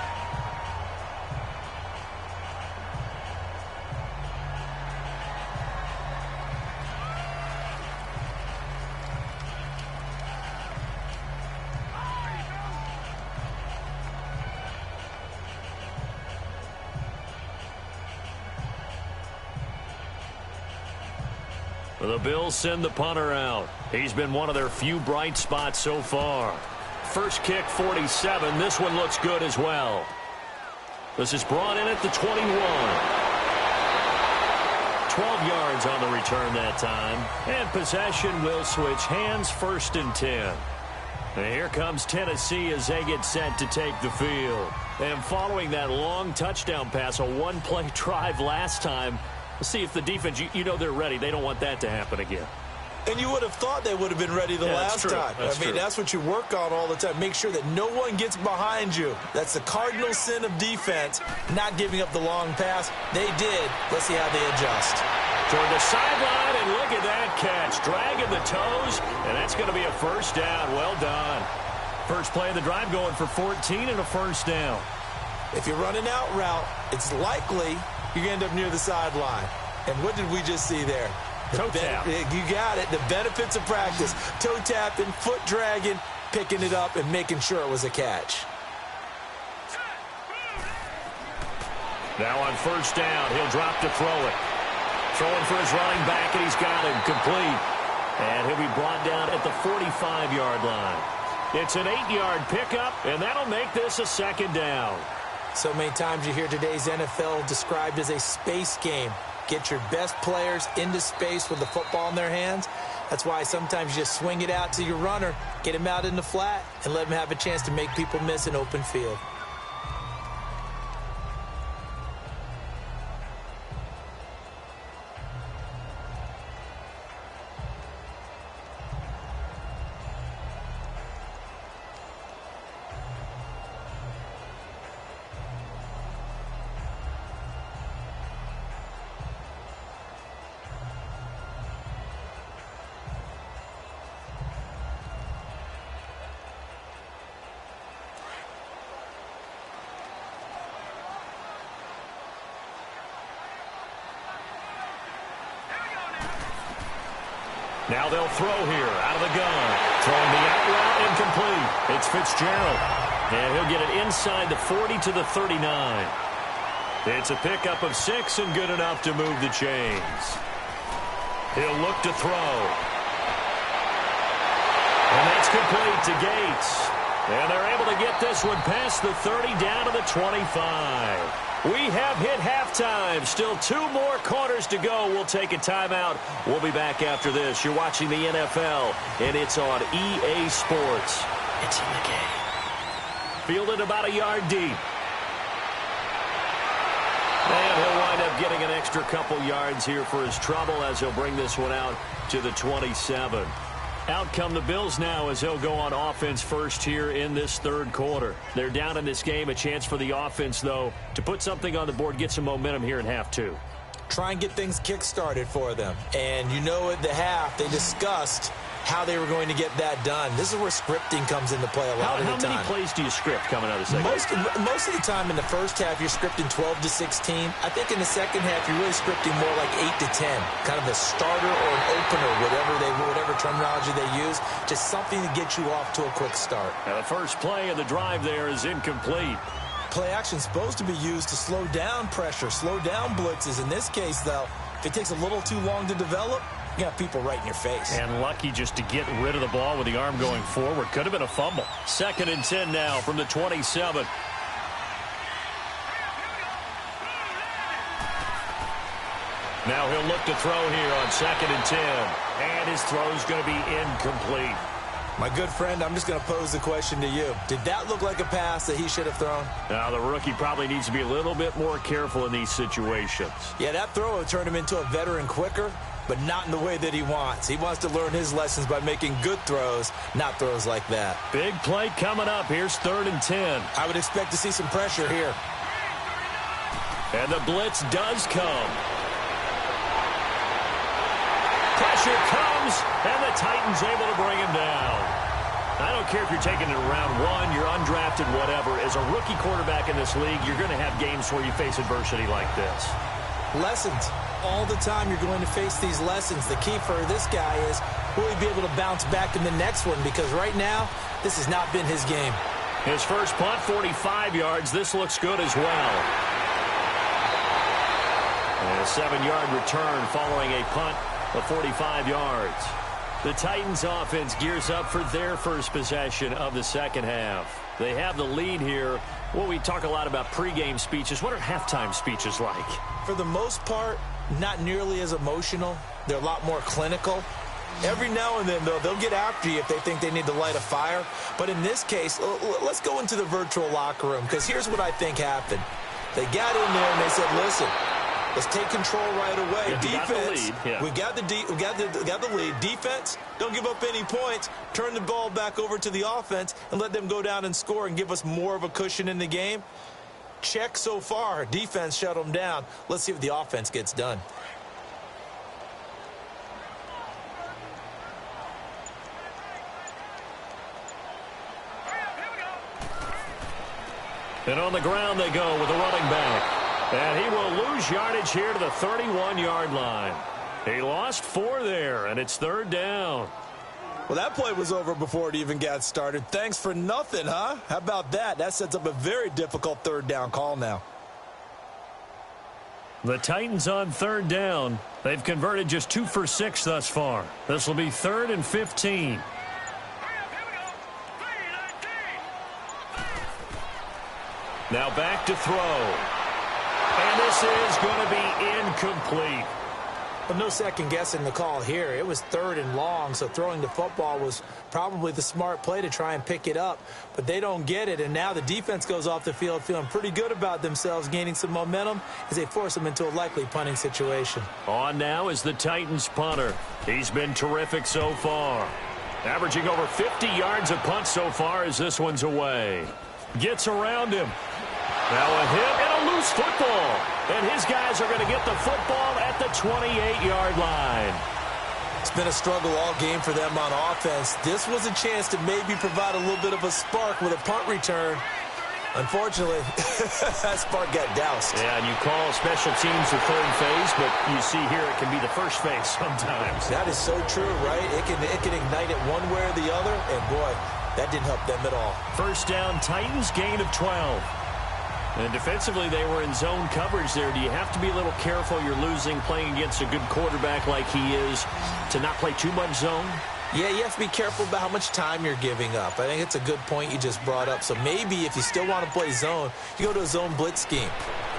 The Bills send the punter out. He's been one of their few bright spots so far. First kick, 47. This one looks good as well. This is brought in at the 21. 12 yards on the return that time. And possession will switch hands, 1st and 10. And here comes Tennessee as they get set to take the field. And following that long touchdown pass, a one-play drive last time, let's see if the defense, you know they're ready. They don't want that to happen again. And you would have thought they would have been ready the last time. That's what you work on all the time. Make sure that no one gets behind you. That's the cardinal sin of defense, not giving up the long pass. They did. Let's see how they adjust. Toward the sideline, and look at that catch. Dragging the toes, and that's going to be a 1st down. Well done. First play of the drive going for 14 and a 1st down. If you run an out route, it's likely you're going to end up near the sideline. And what did we just see there? Toe tap. You got it. The benefits of practice. Toe tapping, foot dragging, picking it up, and making sure it was a catch. Now on 1st down, he'll drop to throw it. Throwing for his running back, and he's got him complete. And he'll be brought down at the 45-yard line. It's an 8-yard pickup, and that'll make this a 2nd down. So many times you hear today's NFL described as a space game. Get your best players into space with the football in their hands. That's why sometimes you just swing it out to your runner, get him out in the flat, and let him have a chance to make people miss an open field. Now they'll throw here out of the gun. Throwing the out route incomplete. It's Fitzgerald. And he'll get it inside the 40 to the 39. It's a pickup of 6 and good enough to move the chains. He'll look to throw. And that's complete to Gates. And they're able to get this one past the 30 down to the 25. We have hit halftime. Still 2 more quarters to go. We'll take a timeout. We'll be back after this. You're watching the NFL, and it's on EA Sports. It's in the game. Fielded about a yard deep. And he'll wind up getting an extra couple yards here for his trouble as he'll bring this one out to the 27. Out come the Bills now as they'll go on offense first here in this third quarter. They're down in this game. A chance for the offense, though, to put something on the board, get some momentum here in half 2. Try and get things kick-started for them. And you know at the half, they discussed how they were going to get that done. This is where scripting comes into play a lot of the time. How many plays do you script coming out of the second? Most of the time in the first half, you're scripting 12 to 16. I think in the second half, you're really scripting more like 8 to 10. Kind of a starter or an opener, whatever terminology they use. Just something to get you off to a quick start. Now the first play of the drive there is incomplete. Play action is supposed to be used to slow down pressure, slow down blitzes. In this case, though, if it takes a little too long to develop, you got people right in your face. And lucky just to get rid of the ball with the arm going forward. Could have been a fumble. 2nd and 10 now from the 27. Now he'll look to throw here on 2nd and 10. And his throw's going to be incomplete. My good friend, I'm just going to pose the question to you. Did that look like a pass that he should have thrown? Now, the rookie probably needs to be a little bit more careful in these situations. Yeah, that throw will turn him into a veteran quicker, but not in the way that he wants. He wants to learn his lessons by making good throws, not throws like that. Big play coming up. Here's 3rd and 10. I would expect to see some pressure here. And the blitz does come. Pressure comes, and the Titans able to bring him down. I don't care if you're taking it in round 1, you're undrafted, whatever. As a rookie quarterback in this league, you're going to have games where you face adversity like this. Lessons. All the time you're going to face these lessons. The key for this guy is, will he be able to bounce back in the next one? Because right now, this has not been his game. His first punt, 45 yards. This looks good as well. And a 7-yard return following a punt of 45 yards. The Titans offense gears up for their first possession of the second half. They have the lead here. Well, we talk a lot about pregame speeches. What are halftime speeches like? For the most part, not nearly as emotional. They're a lot more clinical. Every now and then, though, they'll get after you if they think they need to light a fire. But in this case, let's go into the virtual locker room, because here's what I think happened. They got in there and they said, listen, let's take control right away. Defense, we got the lead. Defense, don't give up any points. Turn the ball back over to the offense and let them go down and score and give us more of a cushion in the game. Check so far. Defense shut them down. Let's see what the offense gets done. And on the ground they go with a running back. And he will lose yardage here to the 31-yard line. He lost 4 there, and it's 3rd down. Well, that play was over before it even got started. Thanks for nothing, huh? How about that? That sets up a very difficult 3rd down call now. The Titans on 3rd down. They've converted just 2 for 6 thus far. This will be 3rd and 15. Now back to throw. And this is going to be incomplete. But no second guessing the call here. It was 3rd and long, so throwing the football was probably the smart play to try and pick it up. But they don't get it, and now the defense goes off the field feeling pretty good about themselves, gaining some momentum as they force them into a likely punting situation. On now is the Titans punter. He's been terrific so far. Averaging over 50 yards a punt so far as this one's away. Gets around him. Now a hit and a loose football. And his guys are going to get the football at the 28-yard line. It's been a struggle all game for them on offense. This was a chance to maybe provide a little bit of a spark with a punt return. Unfortunately, that spark got doused. Yeah, and you call special teams the third phase, but you see here it can be the first phase sometimes. That is so true, right? It can ignite it one way or the other, and boy, that didn't help them at all. First down, Titans, gain of 12. And defensively, they were in zone coverage there. Do you have to be a little careful? You're losing, playing against a good quarterback like he is, to not play too much zone? Yeah, you have to be careful about how much time you're giving up. I think it's a good point you just brought up. So maybe if you still want to play zone, you go to a zone blitz scheme.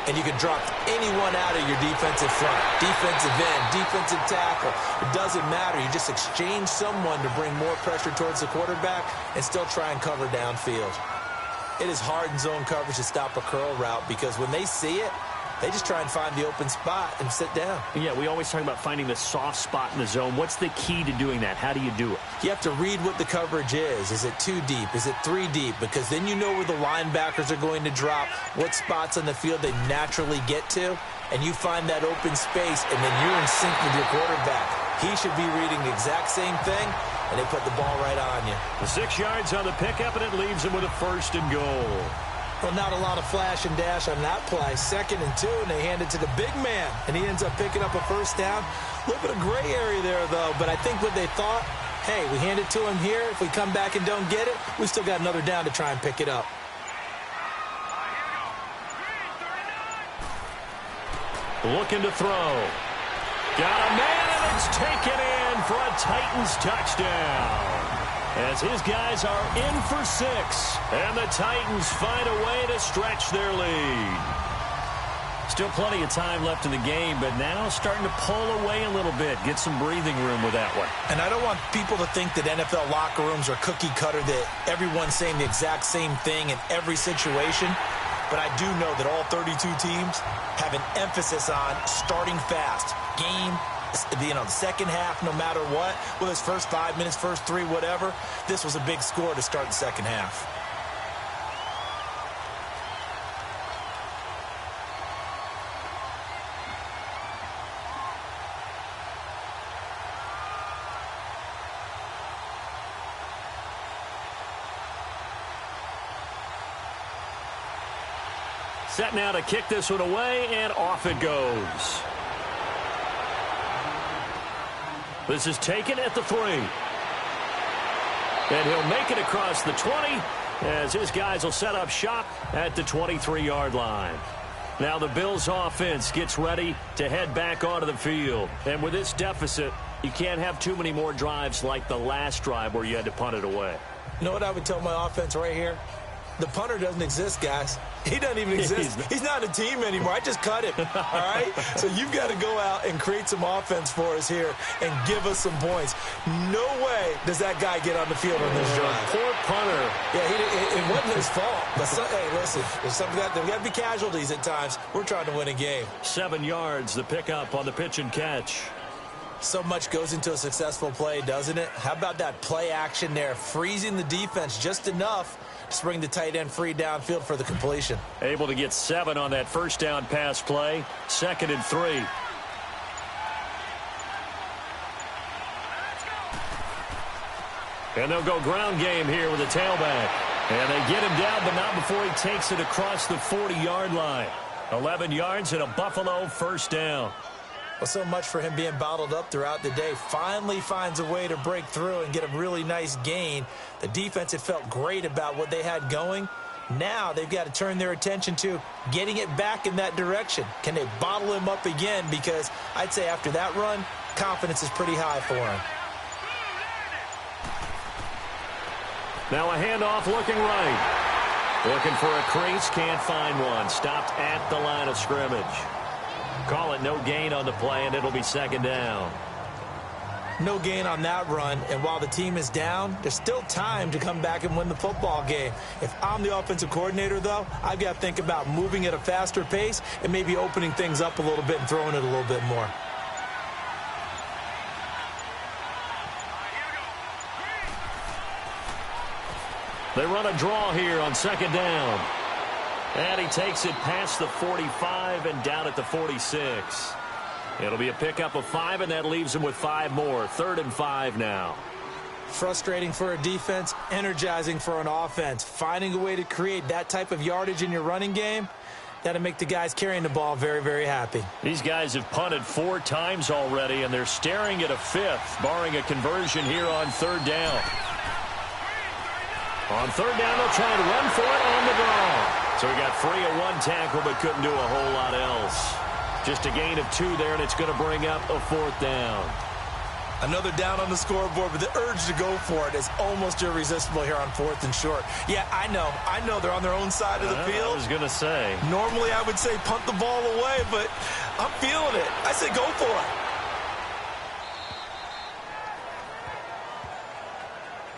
And you can drop anyone out of your defensive front, defensive end, defensive tackle. It doesn't matter. You just exchange someone to bring more pressure towards the quarterback and still try and cover downfield. It is hard in zone coverage to stop a curl route because when they see it, they just try and find the open spot and sit down. Yeah, we always talk about finding the soft spot in the zone. What's the key to doing that? How do you do it? You have to read what the coverage is. Is it 2 deep? Is it 3 deep? Because then you know where the linebackers are going to drop, what spots on the field they naturally get to, and you find that open space, and then you're in sync with your quarterback. He should be reading the exact same thing, and they put the ball right on you. The 6 yards on the pickup, and it leaves him with a 1st and goal. Well, not a lot of flash and dash on that play. 2nd and 2, and they hand it to the big man, and he ends up picking up a 1st down. A little bit of gray area there, though, but I think what they thought, hey, we hand it to him here. If we come back and don't get it, we still got another down to try and pick it up. Looking to throw. Got a man, and it's taken in for a Titans touchdown. As his guys are in for 6, and the Titans find a way to stretch their lead. Still plenty of time left in the game, but now starting to pull away a little bit, get some breathing room with that one. And I don't want people to think that NFL locker rooms are cookie cutter, that everyone's saying the exact same thing in every situation. But I do know that all 32 teams have an emphasis on starting fast. Game, the second half, no matter what, whether it's first 5 minutes, first 3, whatever, this was a big score to start the second half. Set now to kick this one away, and off it goes. This is taken at the 3. And he'll make it across the 20 as his guys will set up shop at the 23-yard line. Now the Bills offense gets ready to head back onto the field. And with this deficit, you can't have too many more drives like the last drive where you had to punt it away. You know what I would tell my offense right here? The punter doesn't exist, guys. He doesn't even exist. He's not a team anymore. I just cut him, all right? So you've got to go out and create some offense for us here and give us some points. No way does that guy get on the field on this drive. Poor punter. Yeah, it wasn't his fault. But hey, listen, there's got to be casualties at times. We're trying to win a game. 7 yards, the pickup on the pitch and catch. So much goes into a successful play, doesn't it? How about that play action there, freezing the defense just enough to bring the tight end free downfield for the completion. Able to get 7 on that first down pass play. 2nd and 3. And they'll go ground game here with a tailback. And they get him down, but not before he takes it across the 40-yard line. 11 yards and a Buffalo first down. Well, so much for him being bottled up throughout the day. Finally finds a way to break through and get a really nice gain. The defense had felt great about what they had going. Now they've got to turn their attention to getting it back in that direction. Can they bottle him up again? Because I'd say after that run, confidence is pretty high for him. Now a handoff looking right. Looking for a crease, can't find one. Stopped at the line of scrimmage. Call it no gain on the play, and it'll be 2nd down. No gain on that run, and while the team is down, there's still time to come back and win the football game. If I'm the offensive coordinator, though, I've got to think about moving at a faster pace and maybe opening things up a little bit and throwing it a little bit more. They run a draw here on 2nd down. And he takes it past the 45 and down at the 46. It'll be a pickup of 5, and that leaves him with 5 more. 3rd and 5 now. Frustrating for a defense, energizing for an offense. Finding a way to create that type of yardage in your running game, that'll make the guys carrying the ball very, very happy. These guys have punted 4 times already, and they're staring at a 5th, barring a conversion here on 3rd down. On 3rd down, they'll try and run for it on the draw. So he got free of 1 tackle, but couldn't do a whole lot else. Just a gain of 2 there, and it's going to bring up a 4th down. Another down on the scoreboard, but the urge to go for it is almost irresistible here on 4th and short. Yeah, I know they're on their own side of the field. I was going to say. Normally I would say punt the ball away, but I'm feeling it. I say go for it.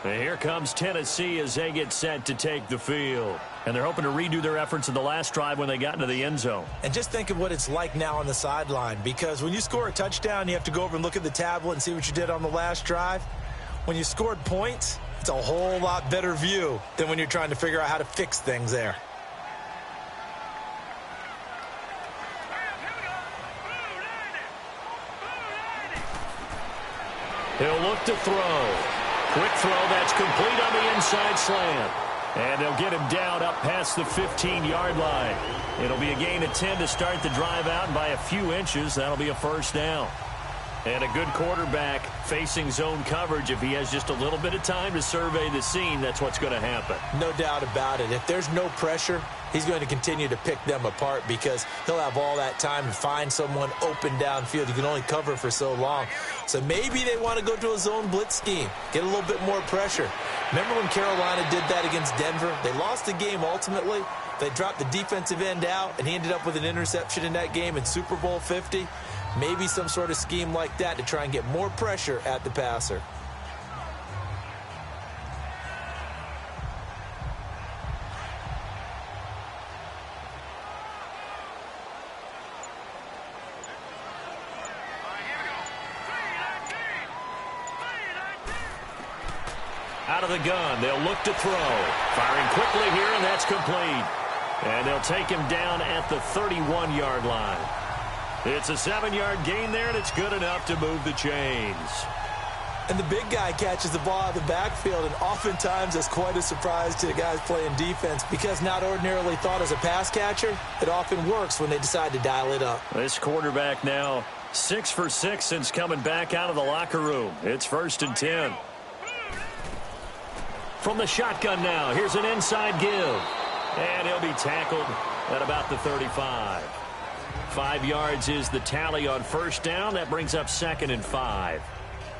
And here comes Tennessee as they get set to take the field. And they're hoping to redo their efforts in the last drive when they got into the end zone. And just think of what it's like now on the sideline, because when you score a touchdown, you have to go over and look at the tablet and see what you did on the last drive. When you scored points, it's a whole lot better view than when you're trying to figure out how to fix things there. He'll look to throw. Quick throw, that's complete on the inside slant. And they'll get him down up past the 15-yard line. It'll be a gain of 10 to start the drive out, and by a few inches, that'll be a 1st down. And a good quarterback facing zone coverage. If he has just a little bit of time to survey the scene, that's what's going to happen. No doubt about it. If there's no pressure, he's going to continue to pick them apart because he'll have all that time to find someone open downfield. You can only cover for so long. So maybe they want to go to a zone blitz scheme, get a little bit more pressure. Remember when Carolina did that against Denver? They lost the game ultimately. They dropped the defensive end out, and he ended up with an interception in that game in Super Bowl 50. Maybe some sort of scheme like that to try and get more pressure at the passer. Out of the gun, they'll look to throw. Firing quickly here, and that's complete. And they'll take him down at the 31-yard line. It's a 7-yard gain there, and it's good enough to move the chains. And the big guy catches the ball out of the backfield, and oftentimes it's quite a surprise to the guys playing defense because not ordinarily thought as a pass catcher, it often works when they decide to dial it up. This quarterback now 6 for 6 since coming back out of the locker room. It's 1st and 10. From the shotgun now, here's an inside give. And he'll be tackled at about the 35. 5 yards is the tally on 1st down. That brings up 2nd and 5.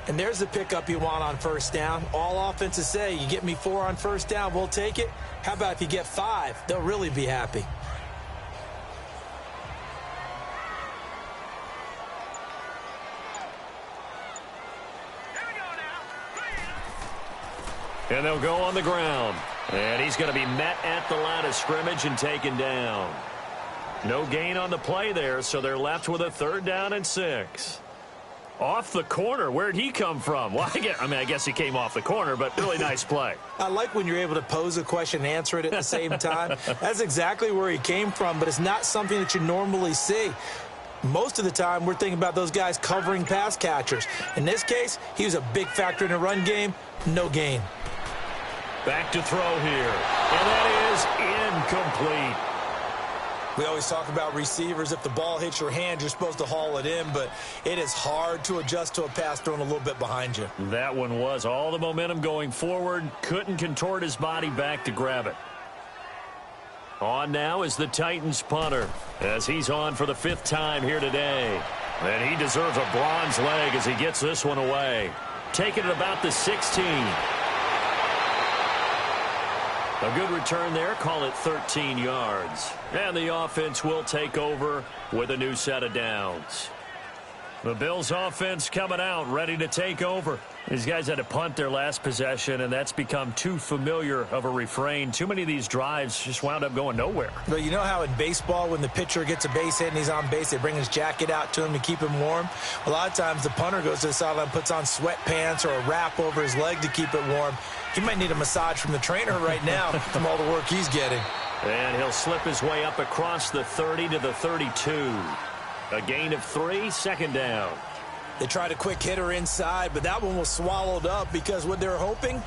And there's the pickup you want on 1st down. All offenses say, you get me 4 on 1st down, we'll take it. How about if you get 5? They'll really be happy. And they'll go on the ground. And he's going to be met at the line of scrimmage and taken down. No gain on the play there, so they're left with a 3rd down and 6. Off the corner. Where'd he come from? Well, I guess he came off the corner, but really nice play. I like when you're able to pose a question and answer it at the same time. That's exactly where he came from, but it's not something that you normally see. Most of the time, we're thinking about those guys covering pass catchers. In this case, he was a big factor in the run game. No gain. Back to throw here. And that is incomplete. We always talk about receivers. If the ball hits your hand, you're supposed to haul it in, but it is hard to adjust to a pass thrown a little bit behind you. That one was all the momentum going forward. Couldn't contort his body back to grab it. On now is the Titans punter as he's on for the 5th time here today. And he deserves a bronze leg as he gets this one away. Taking it about the 16. A good return there, call it 13 yards. And the offense will take over with a new set of downs. The Bills offense coming out, ready to take over. These guys had to punt their last possession, and that's become too familiar of a refrain. Too many of these drives just wound up going nowhere. But you know how in baseball, when the pitcher gets a base hit and he's on base, they bring his jacket out to him to keep him warm? A lot of times the punter goes to the sideline, puts on sweatpants or a wrap over his leg to keep it warm. He might need a massage from the trainer right now from all the work he's getting. And he'll slip his way up across the 30 to the 32. A gain of 3, 2nd down. They tried a quick hitter inside, but that one was swallowed up because what they're hoping,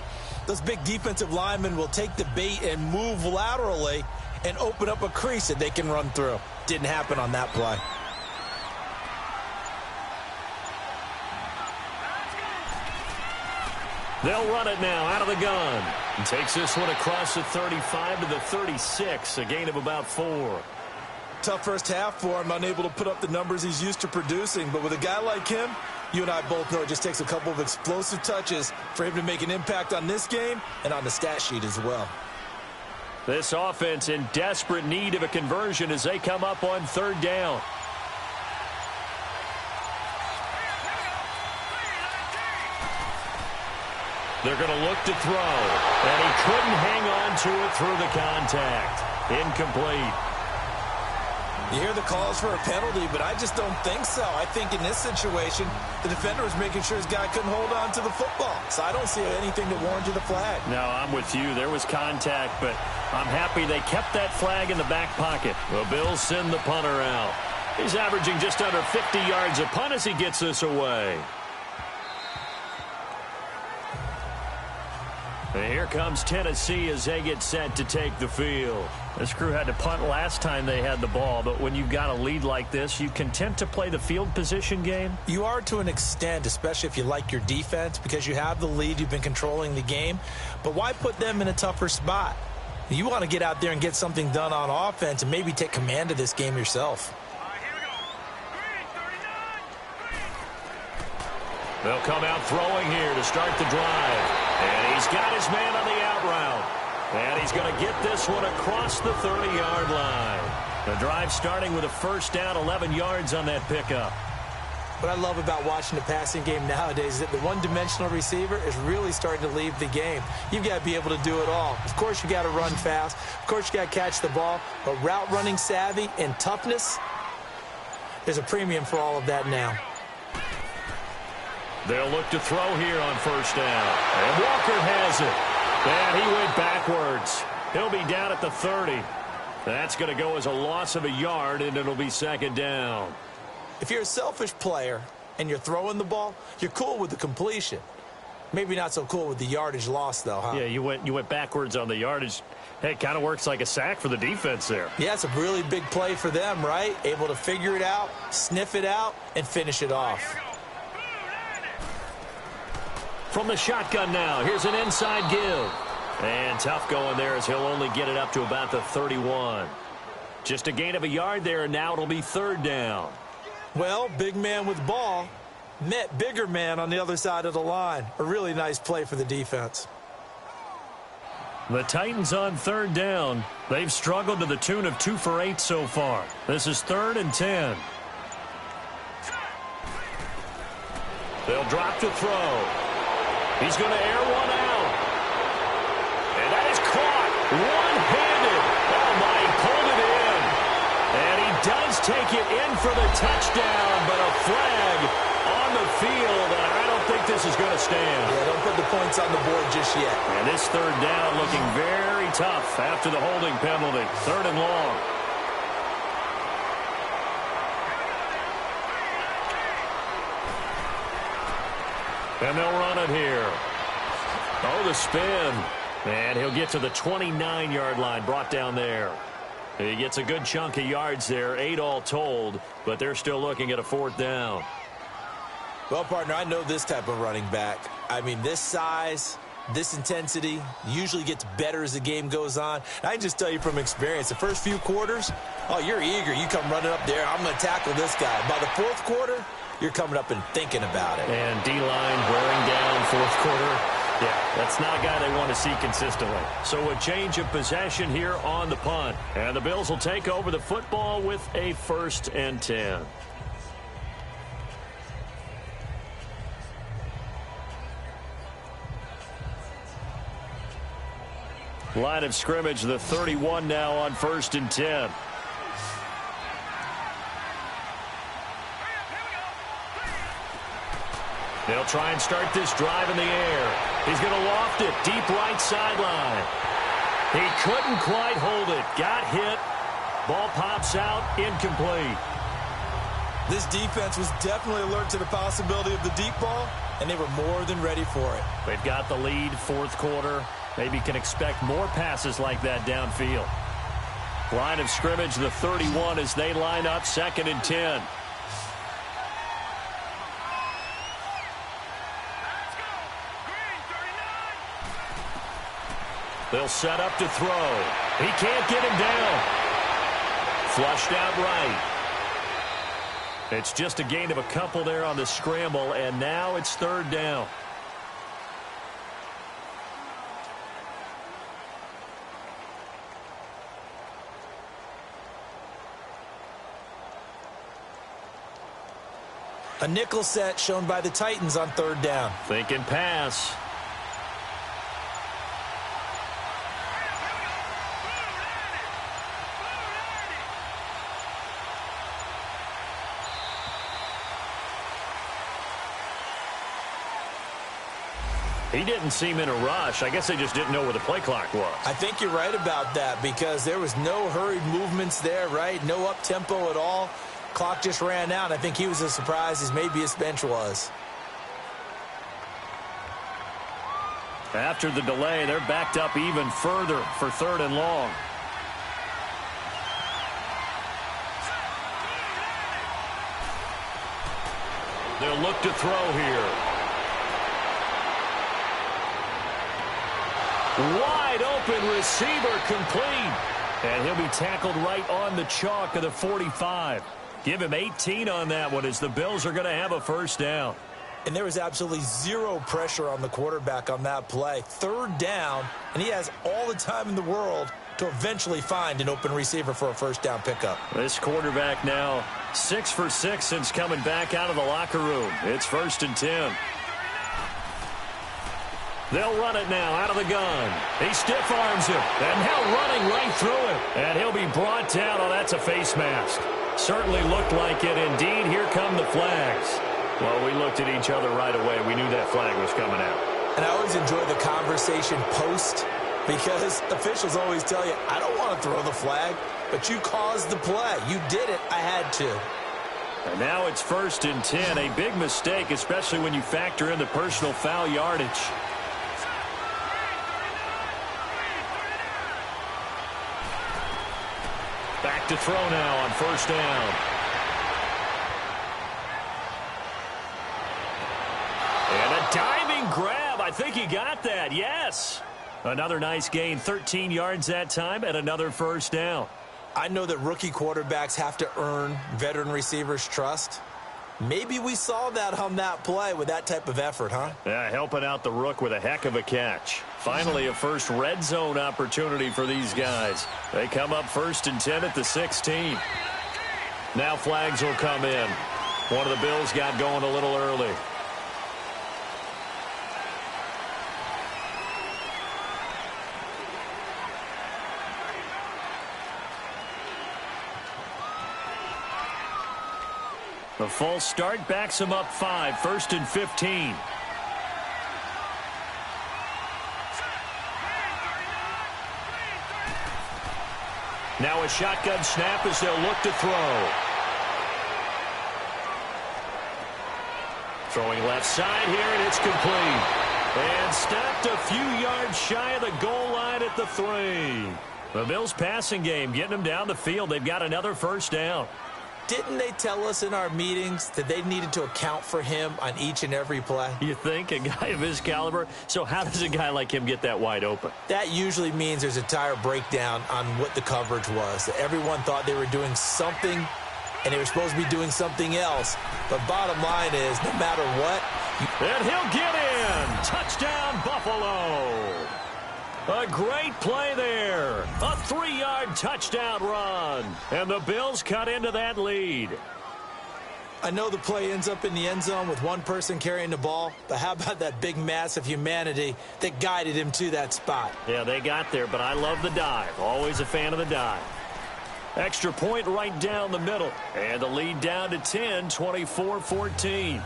those big defensive linemen will take the bait and move laterally and open up a crease that they can run through. Didn't happen on that play. They'll run it now out of the gun. And takes this one across the 35 to the 36, a gain of about 4. Tough first half for him, unable to put up the numbers he's used to producing. But with a guy like him, you and I both know it just takes a couple of explosive touches for him to make an impact on this game and on the stat sheet as well. This offense in desperate need of a conversion as they come up on 3rd down. They're going to look to throw, and he couldn't hang on to it through the contact. Incomplete. You hear the calls for a penalty, but I just don't think so. I think in this situation, the defender was making sure his guy couldn't hold on to the football. So I don't see anything to warrant you the flag. No, I'm with you. There was contact, but I'm happy they kept that flag in the back pocket. The Bills send the punter out. He's averaging just under 50 yards a punt as he gets this away. And here comes Tennessee as they get set to take the field. This crew had to punt last time they had the ball, but when you've got a lead like this, you content to play the field position game? You are to an extent, especially if you like your defense, because you have the lead, you've been controlling the game. But why put them in a tougher spot? You want to get out there and get something done on offense and maybe take command of this game yourself. They'll come out throwing here to start the drive. And he's got his man on the out route. And he's going to get this one across the 30-yard line. The drive starting with a first down, 11 yards on that pickup. What I love about watching the passing game nowadays is that the one-dimensional receiver is really starting to leave the game. You've got to be able to do it all. Of course, you got to run fast. Of course, you got to catch the ball. But route running savvy and toughness, there's a premium for all of that now. They'll look to throw here on first down. And Walker has it. And he went backwards. He'll be down at the 30. That's going to go as a loss of a yard, and it'll be 2nd down. If you're a selfish player and you're throwing the ball, you're cool with the completion. Maybe not so cool with the yardage loss, though, huh? Yeah, you went backwards on the yardage. Hey, it kind of works like a sack for the defense there. Yeah, it's a really big play for them, right? Able to figure it out, sniff it out, and finish it off. From the shotgun now, here's an inside give. And tough going there as he'll only get it up to about the 31. Just a gain of a yard there, and now it'll be 3rd down. Well, big man with ball met bigger man on the other side of the line. A really nice play for the defense. The Titans on 3rd down. They've struggled to the tune of 2 for 8 so far. This is 3rd and 10. They'll drop to throw. He's going to air one out. And that is caught one-handed. Oh, my, he pulled it in. And he does take it in for the touchdown, but a flag on the field, and I don't think this is going to stand. Yeah, don't put the points on the board just yet. And this 3rd down looking very tough after the holding penalty. 3rd and long. And they'll run it here. Oh, the spin. And he'll get to the 29-yard line, brought down there. He gets a good chunk of yards there, 8 all told, but they're still looking at a 4th down. Well, partner, I know this type of running back. I mean, this size, this intensity usually gets better as the game goes on. And I can just tell you from experience, the first few quarters, oh, you're eager. You come running up there, I'm going to tackle this guy. By the 4th quarter, you're coming up and thinking about it. And D-line wearing down 4th quarter. Yeah, that's not a guy they want to see consistently. So a change of possession here on the punt. And the Bills will take over the football with a 1st and 10. Line of scrimmage, the 31 now on 1st and 10. They'll try and start this drive in the air. He's going to loft it deep right sideline. He couldn't quite hold it. Got hit. Ball pops out. Incomplete. This defense was definitely alert to the possibility of the deep ball, and they were more than ready for it. They've got the lead, fourth quarter. Maybe can expect more passes like that downfield. Line of scrimmage, the 31 as they line up, 2nd and 10. They'll set up to throw. He can't get him down. Flushed out right. It's just a gain of a couple there on the scramble, and now it's 3rd down. A nickel set shown by the Titans on 3rd down. Thinking pass. He didn't seem in a rush. I guess they just didn't know where the play clock was. I think you're right about that because there was no hurried movements there, right? No up-tempo at all. Clock just ran out. I think he was as surprised as maybe his bench was. After the delay, they're backed up even further for 3rd and long. They'll look to throw here. Wide open receiver complete. And he'll be tackled right on the chalk of the 45. Give him 18 on that one as the Bills are going to have a 1st down. And there was absolutely zero pressure on the quarterback on that play. 3rd down, and he has all the time in the world to eventually find an open receiver for a 1st down pickup. This quarterback now 6 for 6 since coming back out of the locker room. It's 1st and 10. They'll run it now out of the gun. He stiff arms him, and now running right through him. And he'll be brought down. Oh, that's a face mask. Certainly looked like it. Indeed, here come the flags. Well, we looked at each other right away. We knew that flag was coming out. And I always enjoy the conversation post because officials always tell you, I don't want to throw the flag, but you caused the play. You did it. I had to. And now it's 1st and 10. A big mistake, especially when you factor in the personal foul yardage. Back to throw now on 1st down. And a diving grab. I think he got that. Yes. Another nice gain. 13 yards that time and another 1st down. I know that rookie quarterbacks have to earn veteran receivers' trust. Maybe we saw that on that play with that type of effort, huh? Yeah, helping out the rook with a heck of a catch. Finally, a first red zone opportunity for these guys. They come up 1st and 10 at the 16. Now flags will come in. One of the Bills got going a little early. The false start backs him up 5, 1st and 15. Now a shotgun snap as they'll look to throw. Throwing left side here, and it's complete. And stopped a few yards shy of the goal line at the 3. The Bills' passing game getting them down the field. They've got another 1st down. Didn't they tell us in our meetings that they needed to account for him on each and every play? You think? A guy of his caliber? So how does a guy like him get that wide open? That usually means there's a tire breakdown on what the coverage was. Everyone thought they were doing something, and they were supposed to be doing something else. But bottom line is, no matter what... And he'll get in! Touchdown, Buffalo! A great play there. A 3-yard touchdown run. And the Bills cut into that lead. I know the play ends up in the end zone with one person carrying the ball, but how about that big mass of humanity that guided him to that spot? Yeah, they got there, but I love the dive. Always a fan of the dive. Extra point right down the middle. And the lead down to 10, 24-14.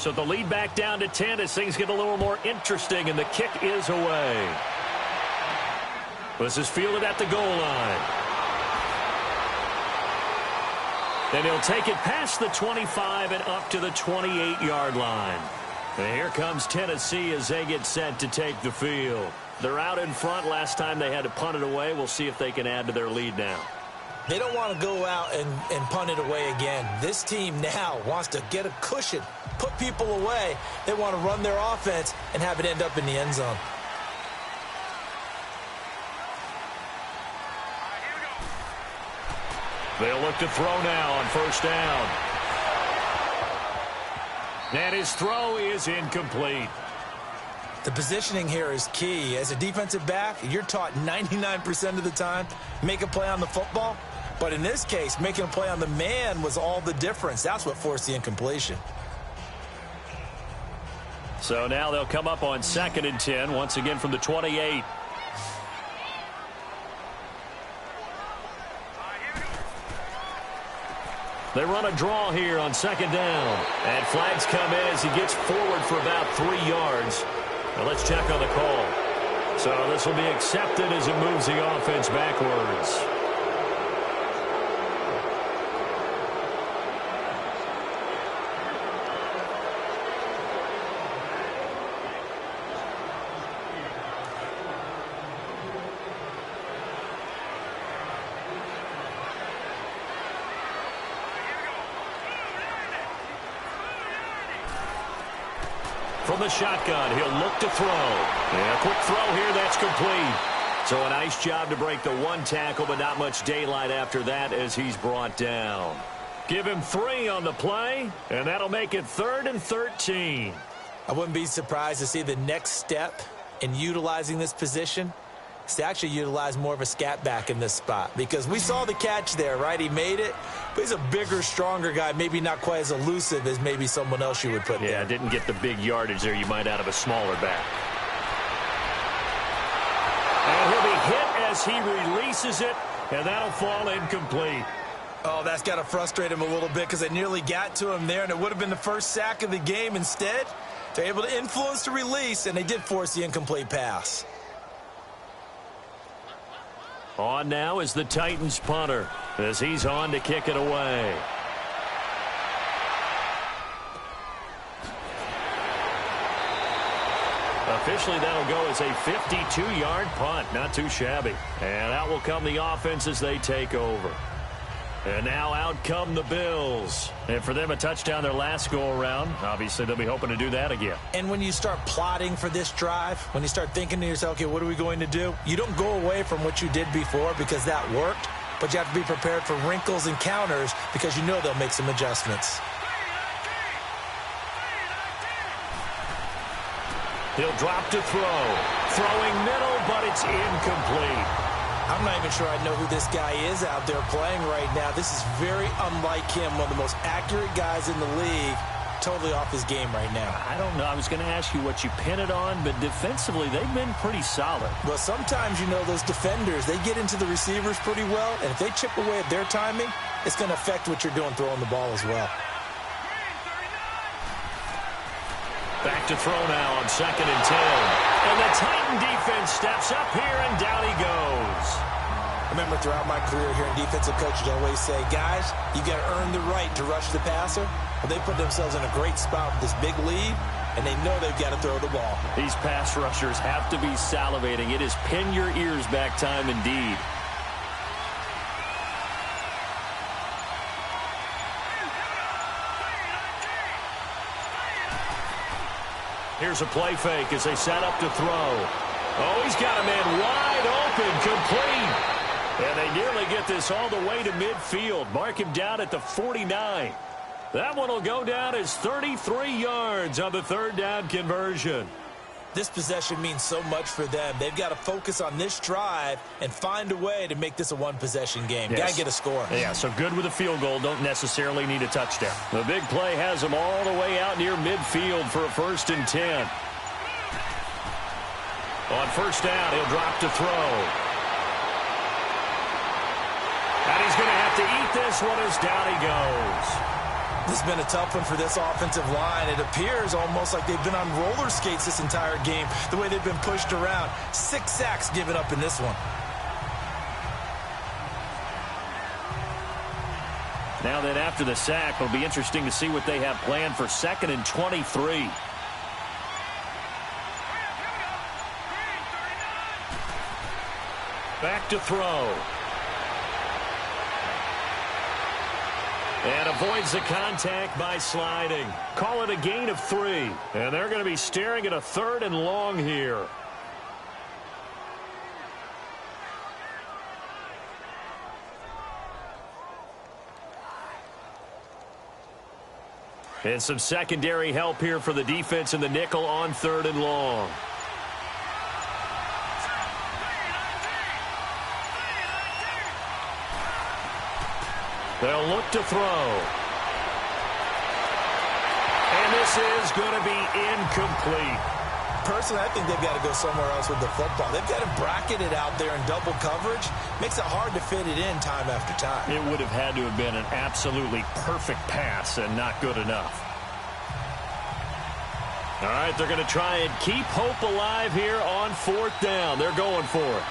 So the lead back down to 10 as things get a little more interesting, and the kick is away. This is fielded at the goal line. And he'll take it past the 25 and up to the 28-yard line. And here comes Tennessee as they get set to take the field. They're out in front. Last time they had to punt it away. We'll see if they can add to their lead now. They don't want to go out and punt it away again. This team now wants to get a cushion, put people away. They want to run their offense and have it end up in the end zone. They'll look to throw now on first down. And his throw is incomplete. The positioning here is key. As a defensive back, you're taught 99% of the time, make a play on the football. But in this case, making a play on the man was all the difference. That's what forced the incompletion. So now they'll come up on 2nd and 10, once again from the 28. They run a draw here on 2nd down. And flags come in as he gets forward for about 3 yards. Now let's check on the call. So this will be accepted as it moves the offense backwards. From the shotgun, he'll look to throw. And a quick throw here, that's complete. So a nice job to break the 1 tackle, but not much daylight after that as he's brought down. Give him 3 on the play, and that'll make it 3rd and 13. I wouldn't be surprised to see the next step in utilizing this position is to actually utilize more of a scat back in this spot, because we saw the catch there, right? He made it, but he's a bigger, stronger guy, maybe not quite as elusive as maybe someone else you would put there. Yeah, didn't get the big yardage there you might out of a smaller back. And he'll be hit as he releases it, and that'll fall incomplete. Oh, that's got to frustrate him a little bit because they nearly got to him there, and it would have been the first sack of the game. Instead, they're able to influence the release, and they did force the incomplete pass. On now is the Titans punter as he's on to kick it away. Officially, that'll go as a 52-yard punt. Not too shabby. And out will come the offense as they take over. And now out come the Bills. And for them, a touchdown their last go-around. Obviously, they'll be hoping to do that again. And when you start plotting for this drive, when you start thinking to yourself, okay, what are we going to do? You don't go away from what you did before because that worked, but you have to be prepared for wrinkles and counters because you know they'll make some adjustments. He'll drop to throw. Throwing middle, but it's incomplete. I'm not even sure I know who this guy is out there playing right now. This is very unlike him, one of the most accurate guys in the league, totally off his game right now. I don't know. I was going to ask you what you pin it on, but defensively, they've been pretty solid. Well, sometimes, you know, those defenders, they get into the receivers pretty well, and if they chip away at their timing, it's going to affect what you're doing throwing the ball as well. Back to throw now on 2nd and 10. And the Titan defense steps up here, and down he goes. I remember throughout my career here in defensive coaches always say, guys, you got to earn the right to rush the passer. Well, they put themselves in a great spot with this big lead, and they know they've got to throw the ball. These pass rushers have to be salivating. It is pin your ears back time indeed. Here's a play fake as they set up to throw. Oh, he's got a man wide open, complete. And they nearly get this all the way to midfield. Mark him down at the 49. That one will go down as 33 yards on the 3rd down conversion. This possession means so much for them. They've got to focus on this drive and find a way to make this a one-possession game. Yes. Got to get a score. Yeah, so good with a field goal. Don't necessarily need a touchdown. The big play has them all the way out near midfield for a 1st and 10. On 1st down, he'll drop to throw. And he's going to have to eat this one as down he goes. This has been a tough one for this offensive line. It appears almost like they've been on roller skates this entire game, the way they've been pushed around. 6 sacks given up in this one. Now then, after the sack, it'll be interesting to see what they have planned for 2nd and 23. Back to throw. And avoids the contact by sliding. Call it a gain of 3. And they're going to be staring at a 3rd and long here. And some secondary help here for the defense in the nickel on 3rd and long. They'll look to throw. And this is going to be incomplete. Personally, I think they've got to go somewhere else with the football. They've got to bracket it out there in double coverage. Makes it hard to fit it in time after time. It would have had to have been an absolutely perfect pass and not good enough. All right, they're going to try and keep hope alive here on 4th down. They're going for it.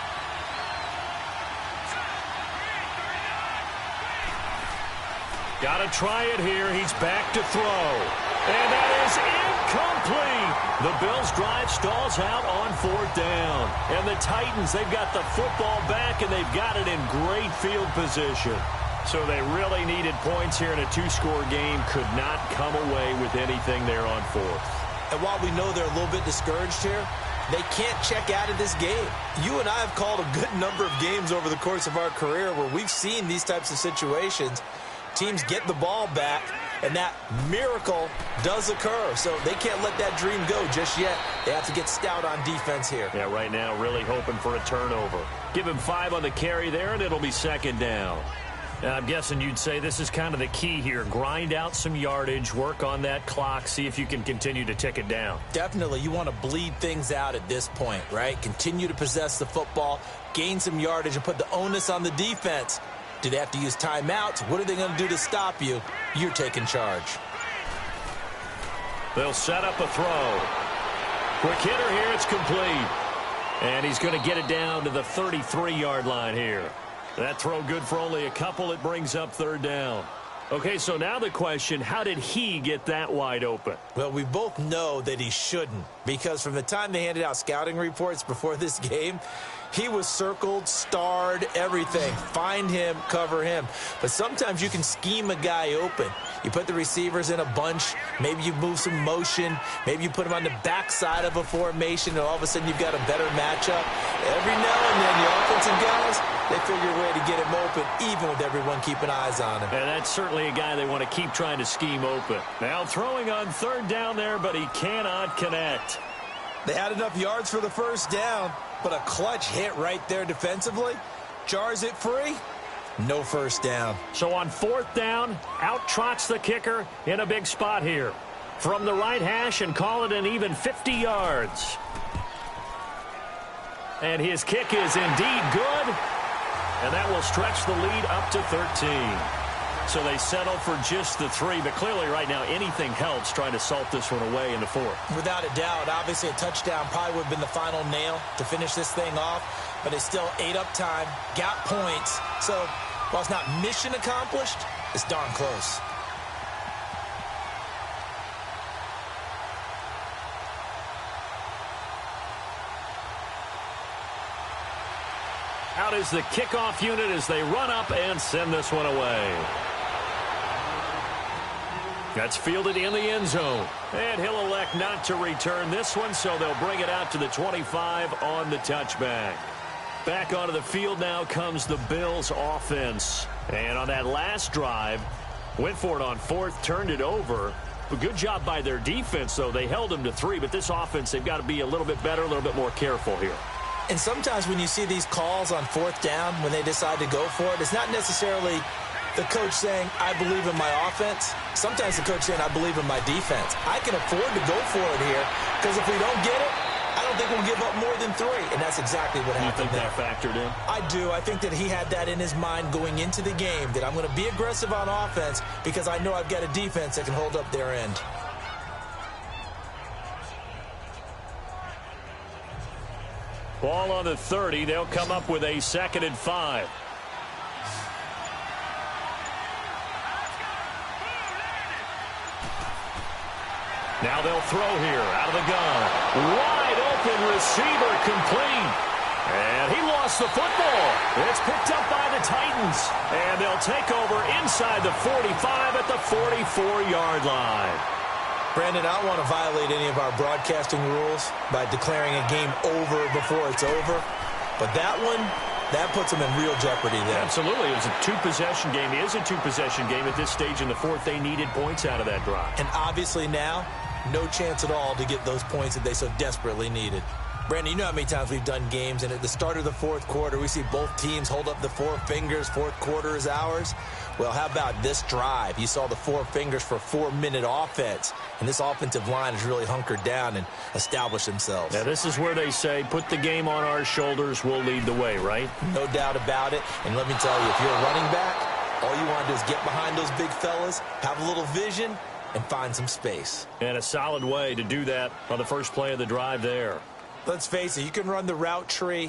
Got to try it here. He's back to throw. And that is incomplete. The Bills' drive stalls out on 4th down. And the Titans, they've got the football back, and they've got it in great field position. So they really needed points here in a 2-score game. Could not come away with anything there on 4th. And while we know they're a little bit discouraged here, they can't check out of this game. You and I have called a good number of games over the course of our career where we've seen these types of situations. Teams get the ball back, and that miracle does occur. So they can't let that dream go just yet. They have to get stout on defense here. Yeah, right now really hoping for a turnover. Give him 5 on the carry there, and it'll be 2nd down. Now, I'm guessing you'd say this is kind of the key here. Grind out some yardage, work on that clock, see if you can continue to tick it down. Definitely. You want to bleed things out at this point, right? Continue to possess the football, gain some yardage, and put the onus on the defense. Do they have to use timeouts? What are they going to do to stop you? You're taking charge. They'll set up a throw. Quick hitter here. It's complete. And he's going to get it down to the 33-yard line here. That throw good for only a couple. It brings up 3rd down. Okay, so now the question, how did he get that wide open? Well, we both know that he shouldn't, because from the time they handed out scouting reports before this game, he was circled, starred, everything. Find him, cover him. But sometimes you can scheme a guy open. You put the receivers in a bunch. Maybe you move some motion. Maybe you put them on the backside of a formation, and all of a sudden you've got a better matchup. Every now and then, the offensive guys, they figure a way to get him open, even with everyone keeping eyes on him. And that's certainly a guy they want to keep trying to scheme open. Now throwing on 3rd down there, but he cannot connect. They had enough yards for the 1st down, but a clutch hit right there defensively jars it free. No 1st down. So on 4th down, out trots the kicker in a big spot here. From the right hash, and call it an even 50 yards. And his kick is indeed good. And that will stretch the lead up to 13. So they settle for just the 3, but clearly right now anything helps trying to salt this one away in the 4th. Without a doubt, obviously a touchdown probably would have been the final nail to finish this thing off, but it's still ate up time, got points. So while it's not mission accomplished, it's darn close. Out is the kickoff unit as they run up and send this one away. That's fielded in the end zone. And he'll elect not to return this one, so they'll bring it out to the 25 on the touchback. Back onto the field now comes the Bills offense. And on that last drive, went for it on 4th, turned it over. A good job by their defense, though. They held them to 3, but this offense, they've got to be a little bit better, a little bit more careful here. And sometimes when you see these calls on 4th down, when they decide to go for it, it's not necessarily the coach saying, I believe in my offense. Sometimes the coach saying, I believe in my defense. I can afford to go for it here, because if we don't get it, I don't don't think we'll give up more than 3, and that's exactly what happened there. You think that factored in? I do. I think that he had that in his mind going into the game, that I'm going to be aggressive on offense because I know I've got a defense that can hold up their end. Ball on the 30. They'll come up with a 2nd and 5. Now they'll throw here out of the gun. Wide open receiver complete. And he lost the football. It's picked up by the Titans. And they'll take over inside the 45 at the 44-yard line. Brandon, I don't want to violate any of our broadcasting rules by declaring a game over before it's over. But that one, that puts them in real jeopardy there. Absolutely. It was a 2-possession game. It is a 2-possession game at this stage in the 4th. They needed points out of that drive. And obviously now, no chance at all to get those points that they so desperately needed. Brandon, you know how many times we've done games, and at the start of the 4th quarter, we see both teams hold up the 4 fingers, 4th quarter is ours. Well, how about this drive? You saw the 4 fingers for 4-minute offense, and this offensive line has really hunkered down and established themselves. Now, this is where they say, put the game on our shoulders, we'll lead the way, right? No doubt about it, and let me tell you, if you're a running back, all you want to do is get behind those big fellas, have a little vision, and find some space. And a solid way to do that on the first play of the drive there. Let's face it, you can run the route tree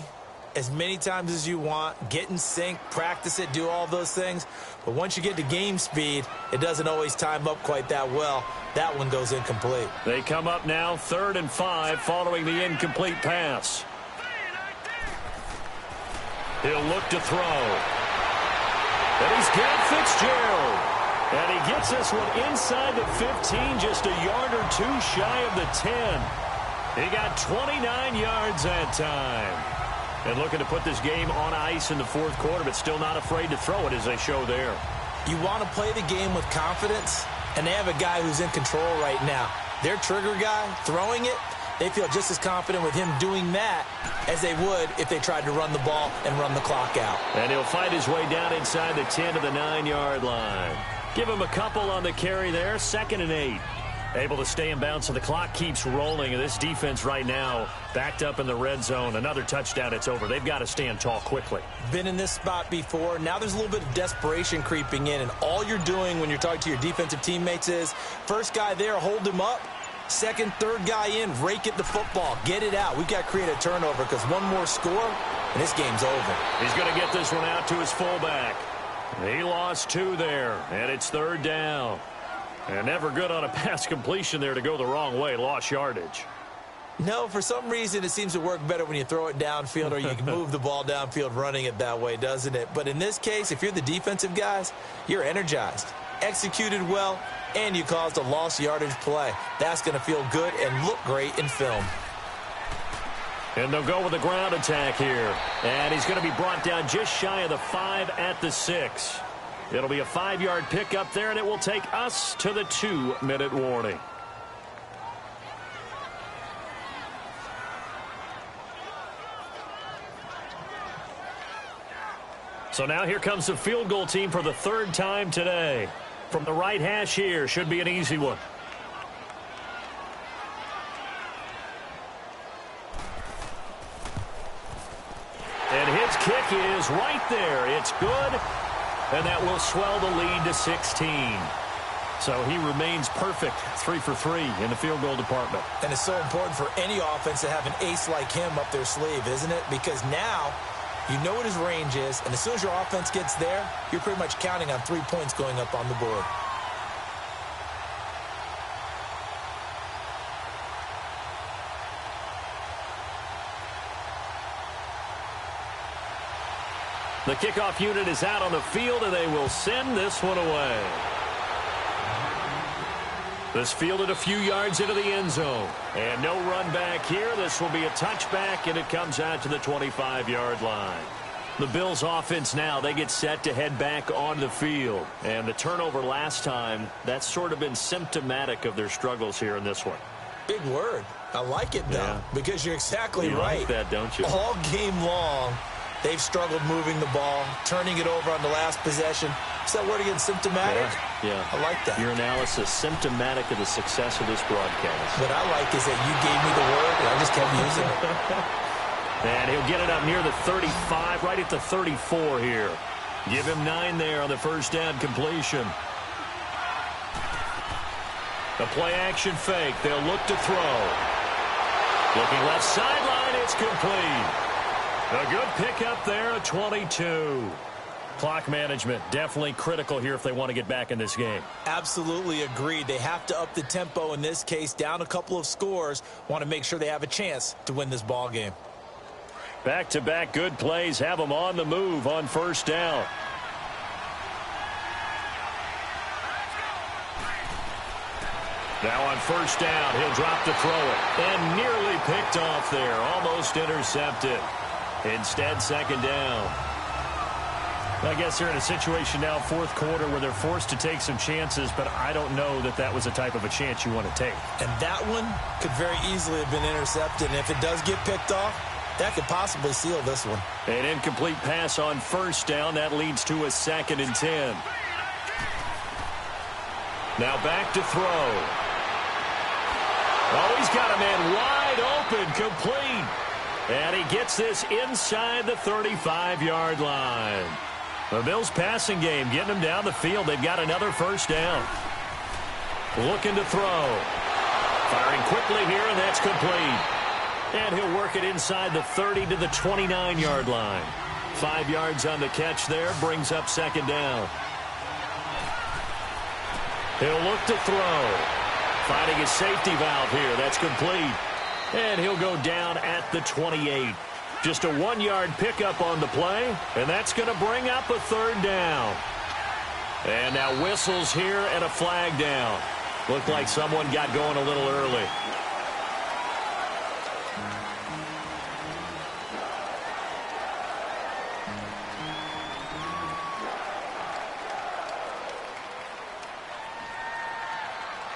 as many times as you want, get in sync, practice it, do all those things. But once you get to game speed, it doesn't always time up quite that well. That one goes incomplete. They come up now 3rd and 5 following the incomplete pass. He'll look to throw. And he's got Fitzgerald. And he gets this one inside the 15, just a yard or 2 shy of the 10. He got 29 yards that time. And looking to put this game on ice in the 4th quarter, but still not afraid to throw it as they show there. You want to play the game with confidence, and they have a guy who's in control right now. Their trigger guy throwing it, they feel just as confident with him doing that as they would if they tried to run the ball and run the clock out. And he'll fight his way down inside the 10 to the 9-yard line. Give him a couple on the carry there, 2nd and 8. Able to stay in bounds, so the clock keeps rolling. And this defense right now backed up in the red zone. Another touchdown, it's over. They've got to stand tall quickly. Been in this spot before. Now there's a little bit of desperation creeping in. And all you're doing when you're talking to your defensive teammates is, first guy there, hold him up. Second, third guy in, rake at the football. Get it out. We've got to create a turnover because one more score, and this game's over. He's going to get this one out to his fullback. He lost 2 there, and it's 3rd down. And never good on a pass completion there to go the wrong way. Lost yardage. No, for some reason it seems to work better when you throw it downfield or you can move the ball downfield running it that way, doesn't it? But in this case, if you're the defensive guys, you're energized, executed well, and you caused a lost yardage play. That's going to feel good and look great in film. And they'll go with a ground attack here. And he's going to be brought down just shy of the 5 at the 6. It'll be a 5-yard pickup there, and it will take us to the 2-minute warning. So now here comes the field goal team for the 3rd time today. From the right hash here, should be an easy one. And his kick is right there. It's good. And that will swell the lead to 16. So he remains perfect, 3 for 3 in the field goal department. And it's so important for any offense to have an ace like him up their sleeve, isn't it? Because now you know what his range is, and as soon as your offense gets there, you're pretty much counting on 3 points going up on the board. The kickoff unit is out on the field, and they will send this one away. This fielded a few yards into the end zone. And no run back here. This will be a touchback, and it comes out to the 25-yard line. The Bills' offense now, they get set to head back on the field. And the turnover last time, that's sort of been symptomatic of their struggles here in this one. Big word. I like it, though, because you're exactly right. You like that, don't you? All game long, They've struggled moving the ball, turning it over on the last possession. Is that word again, symptomatic? Yeah. I like that. Your analysis, symptomatic of the success of this broadcast. What I like is that you gave me the word, and I just kept using it. And he'll get it up near the 35, right at the 34 here. Give him 9 there on the first down completion. The play-action fake. They'll look to throw. Looking left sideline, it's complete. A good pickup there at 22. Clock management definitely critical here if they want to get back in this game. Absolutely agreed. They have to up the tempo in this case, down a couple of scores. Want to make sure they have a chance to win this ball game. Back-to-back good plays have them on the move on first down. Now on first down, he'll drop to throw it. And nearly picked off there. Almost intercepted. Instead, second down. I guess they're in a situation now, fourth quarter, where they're forced to take some chances, but I don't know that that was the type of a chance you want to take. And that one could very easily have been intercepted. And if it does get picked off, that could possibly seal this one. An incomplete pass on first down. That leads to a 2nd and 10. Now back to throw. Oh, he's got a man wide open, complete. And he gets this inside the 35-yard line. The Bills passing game getting them down the field. They've got another first down. Looking to throw. Firing quickly here, and that's complete. And he'll work it inside the 30 to the 29-yard line. 5 yards on the catch there, brings up second down. He'll look to throw. Finding his safety valve here. That's complete. And he'll go down at the 28. Just a 1-yard pickup on the play, and that's going to bring up a third down. And now whistles here and a flag down. Looked like someone got going a little early.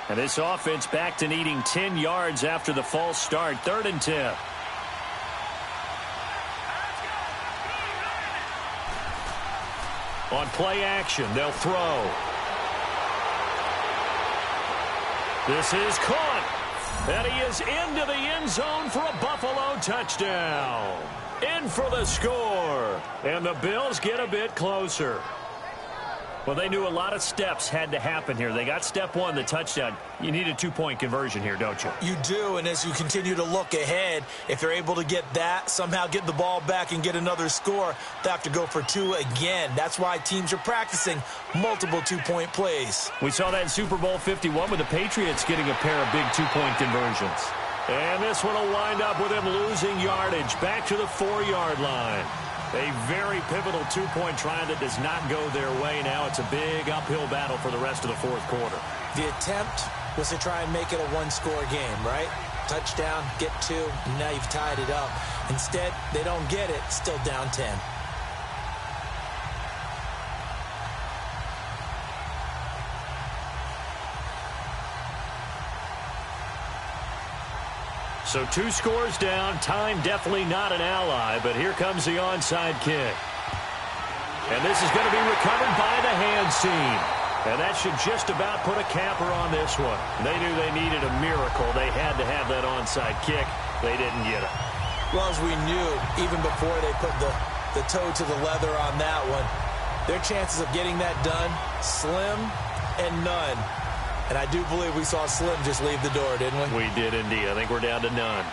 And this offense back to needing 10 yards after the false start. 3rd and 10. On play action, they'll throw. This is caught. And he is into the end zone for a Buffalo touchdown. In for the score. And the Bills get a bit closer. Well, they knew a lot of steps had to happen here. They got step 1, the touchdown. You need a 2-point conversion here, don't you? You do, and as you continue to look ahead, if they're able to get that, somehow get the ball back and get another score, they have to go for 2 again. That's why teams are practicing multiple 2-point plays. We saw that in Super Bowl 51 with the Patriots getting a pair of big 2-point conversions. And this one will wind up with him losing yardage back to the 4-yard line. A very pivotal 2-point try that does not go their way. Now it's a big uphill battle for the rest of the fourth quarter. The attempt was to try and make it a 1-score game, right? Touchdown, get 2, and now you've tied it up. Instead, they don't get it, still down 10. So 2 scores down. Time definitely not an ally, but here comes the onside kick. And this is going to be recovered by the hands team. And that should just about put a capper on this one. They knew they needed a miracle. They had to have that onside kick. They didn't get it. Well, as we knew, even before they put the toe to the leather on that one, their chances of getting that done, slim and none. And I do believe we saw Slim just leave the door, didn't we? We did indeed. I think we're down to none.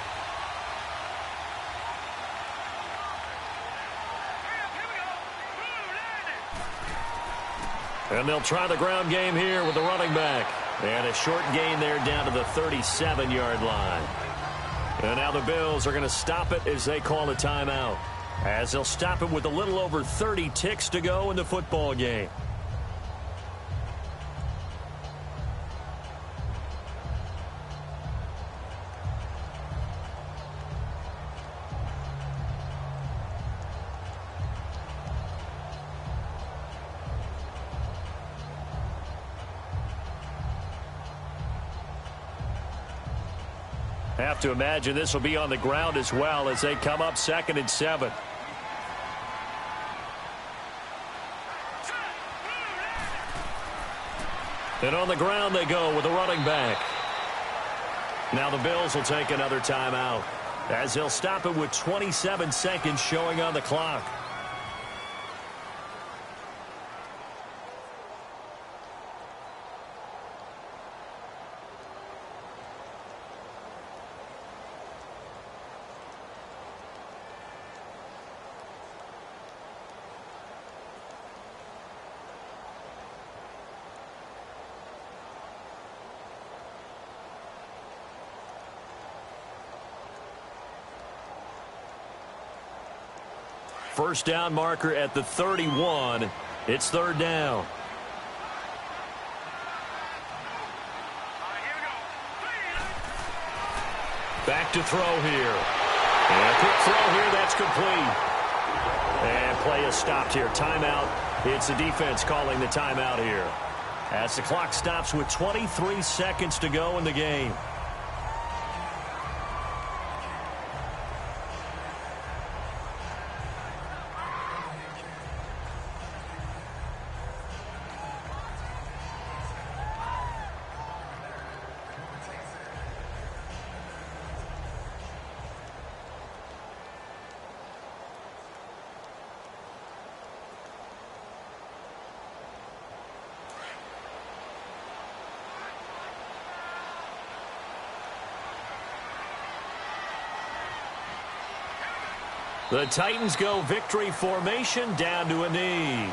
And they'll try the ground game here with the running back. And a short gain there down to the 37-yard line. And now the Bills are going to stop it as they call a timeout. As they'll stop it with a little over 30 ticks to go in the football game. Have to imagine this will be on the ground as well as they come up 2nd and 7. And on the ground they go with a running back. Now the Bills will take another timeout, as they'll stop it with 27 seconds showing on the clock. First down marker at the 31. It's third down. Back to throw here. And a quick throw here. That's complete. And play is stopped here. Timeout. It's the defense calling the timeout here, as the clock stops with 23 seconds to go in the game. The Titans go victory formation down to a knee.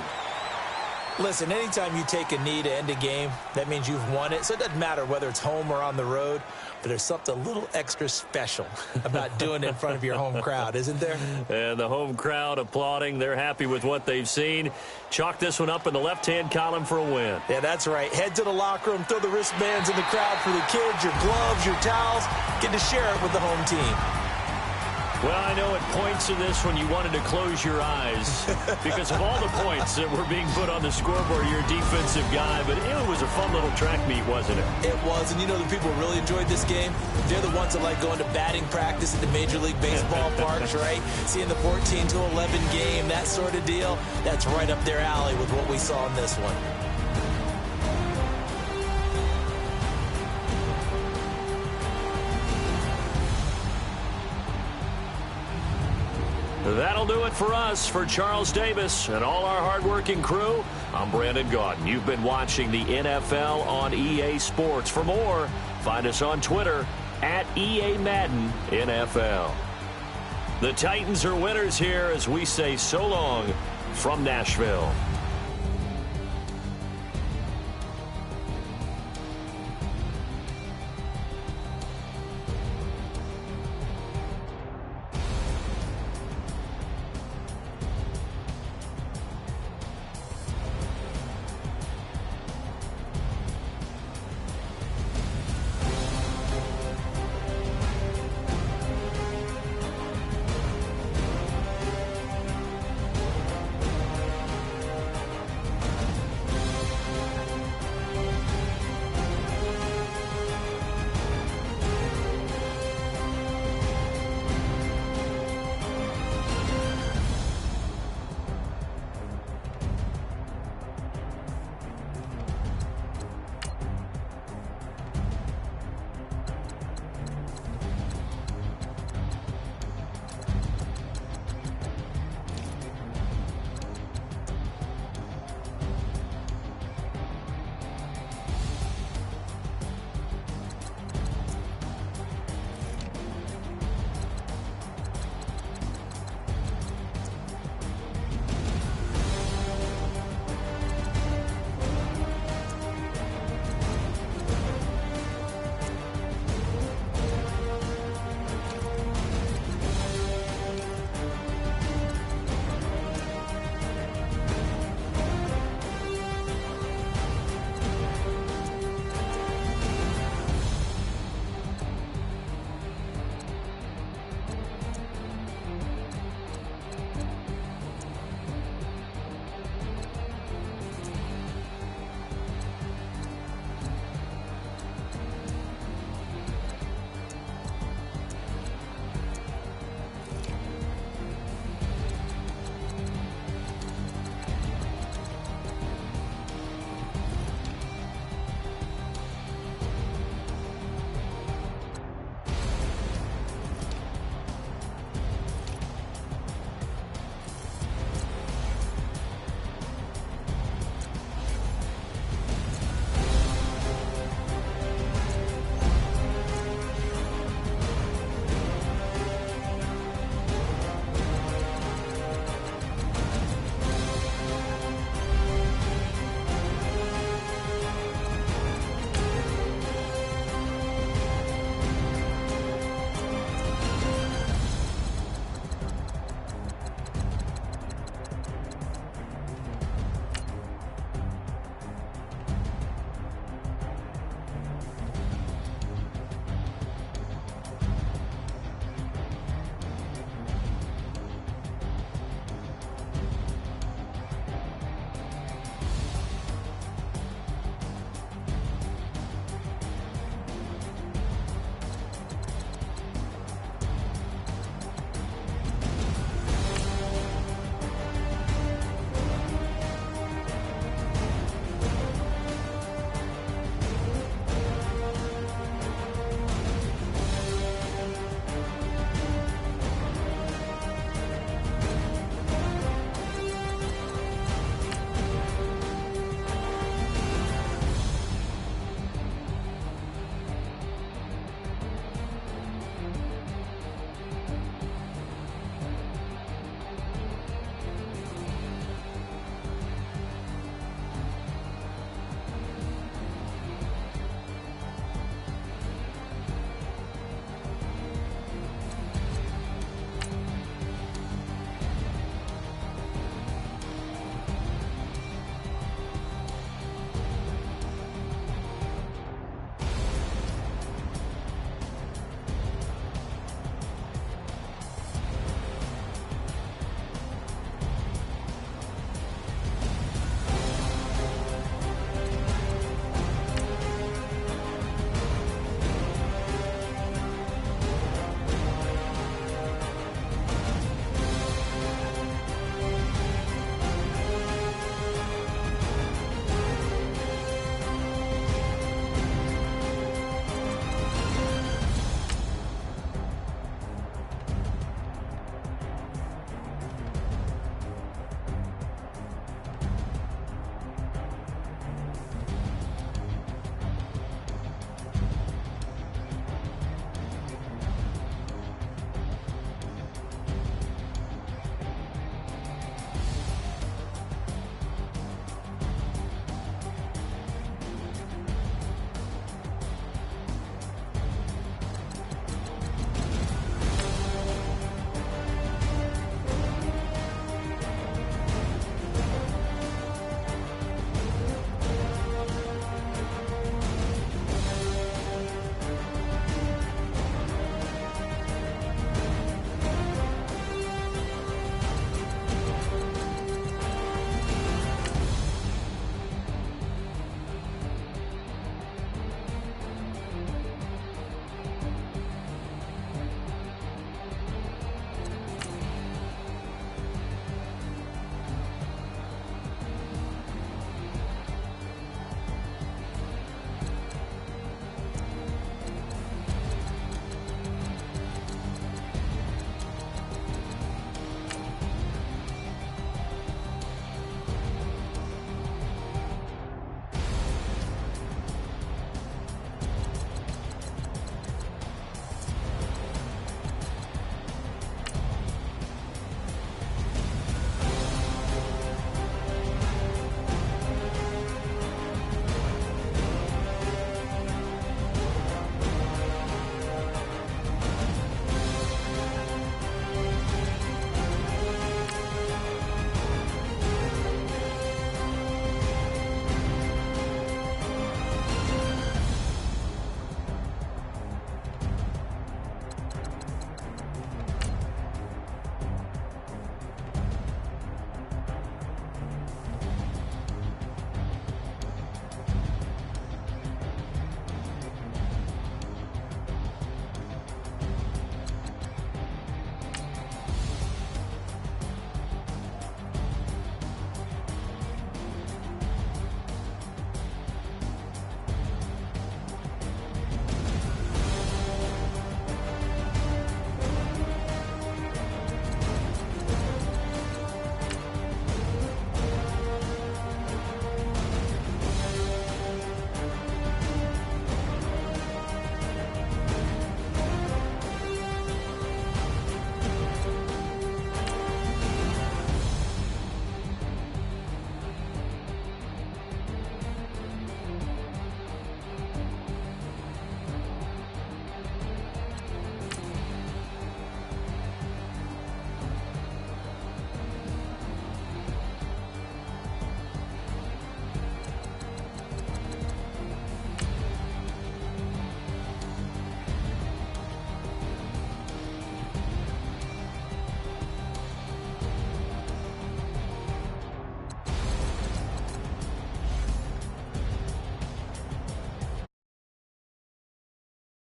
Listen, anytime you take a knee to end a game, that means you've won it. So it doesn't matter whether it's home or on the road, but there's something a little extra special about doing it in front of your home crowd, isn't there? And the home crowd applauding. They're happy with what they've seen. Chalk this one up in the left-hand column for a win. Yeah, that's right. Head to the locker room, throw the wristbands in the crowd for the kids, your gloves, your towels. Get to share it with the home team. Well, I know at points in this when you wanted to close your eyes because of all the points that were being put on the scoreboard, you're a defensive guy, but it was a fun little track meet, wasn't it? It was, and you know the people really enjoyed this game? They're the ones that like going to batting practice at the Major League Baseball parks, right? Seeing the 14-11 game, that sort of deal, that's right up their alley with what we saw in this one. That'll do it for us. For Charles Davis and all our hardworking crew, I'm Brandon Gaudin. You've been watching the NFL on EA Sports. For more, find us on Twitter at EA Madden NFL. The Titans are winners here as we say so long from Nashville.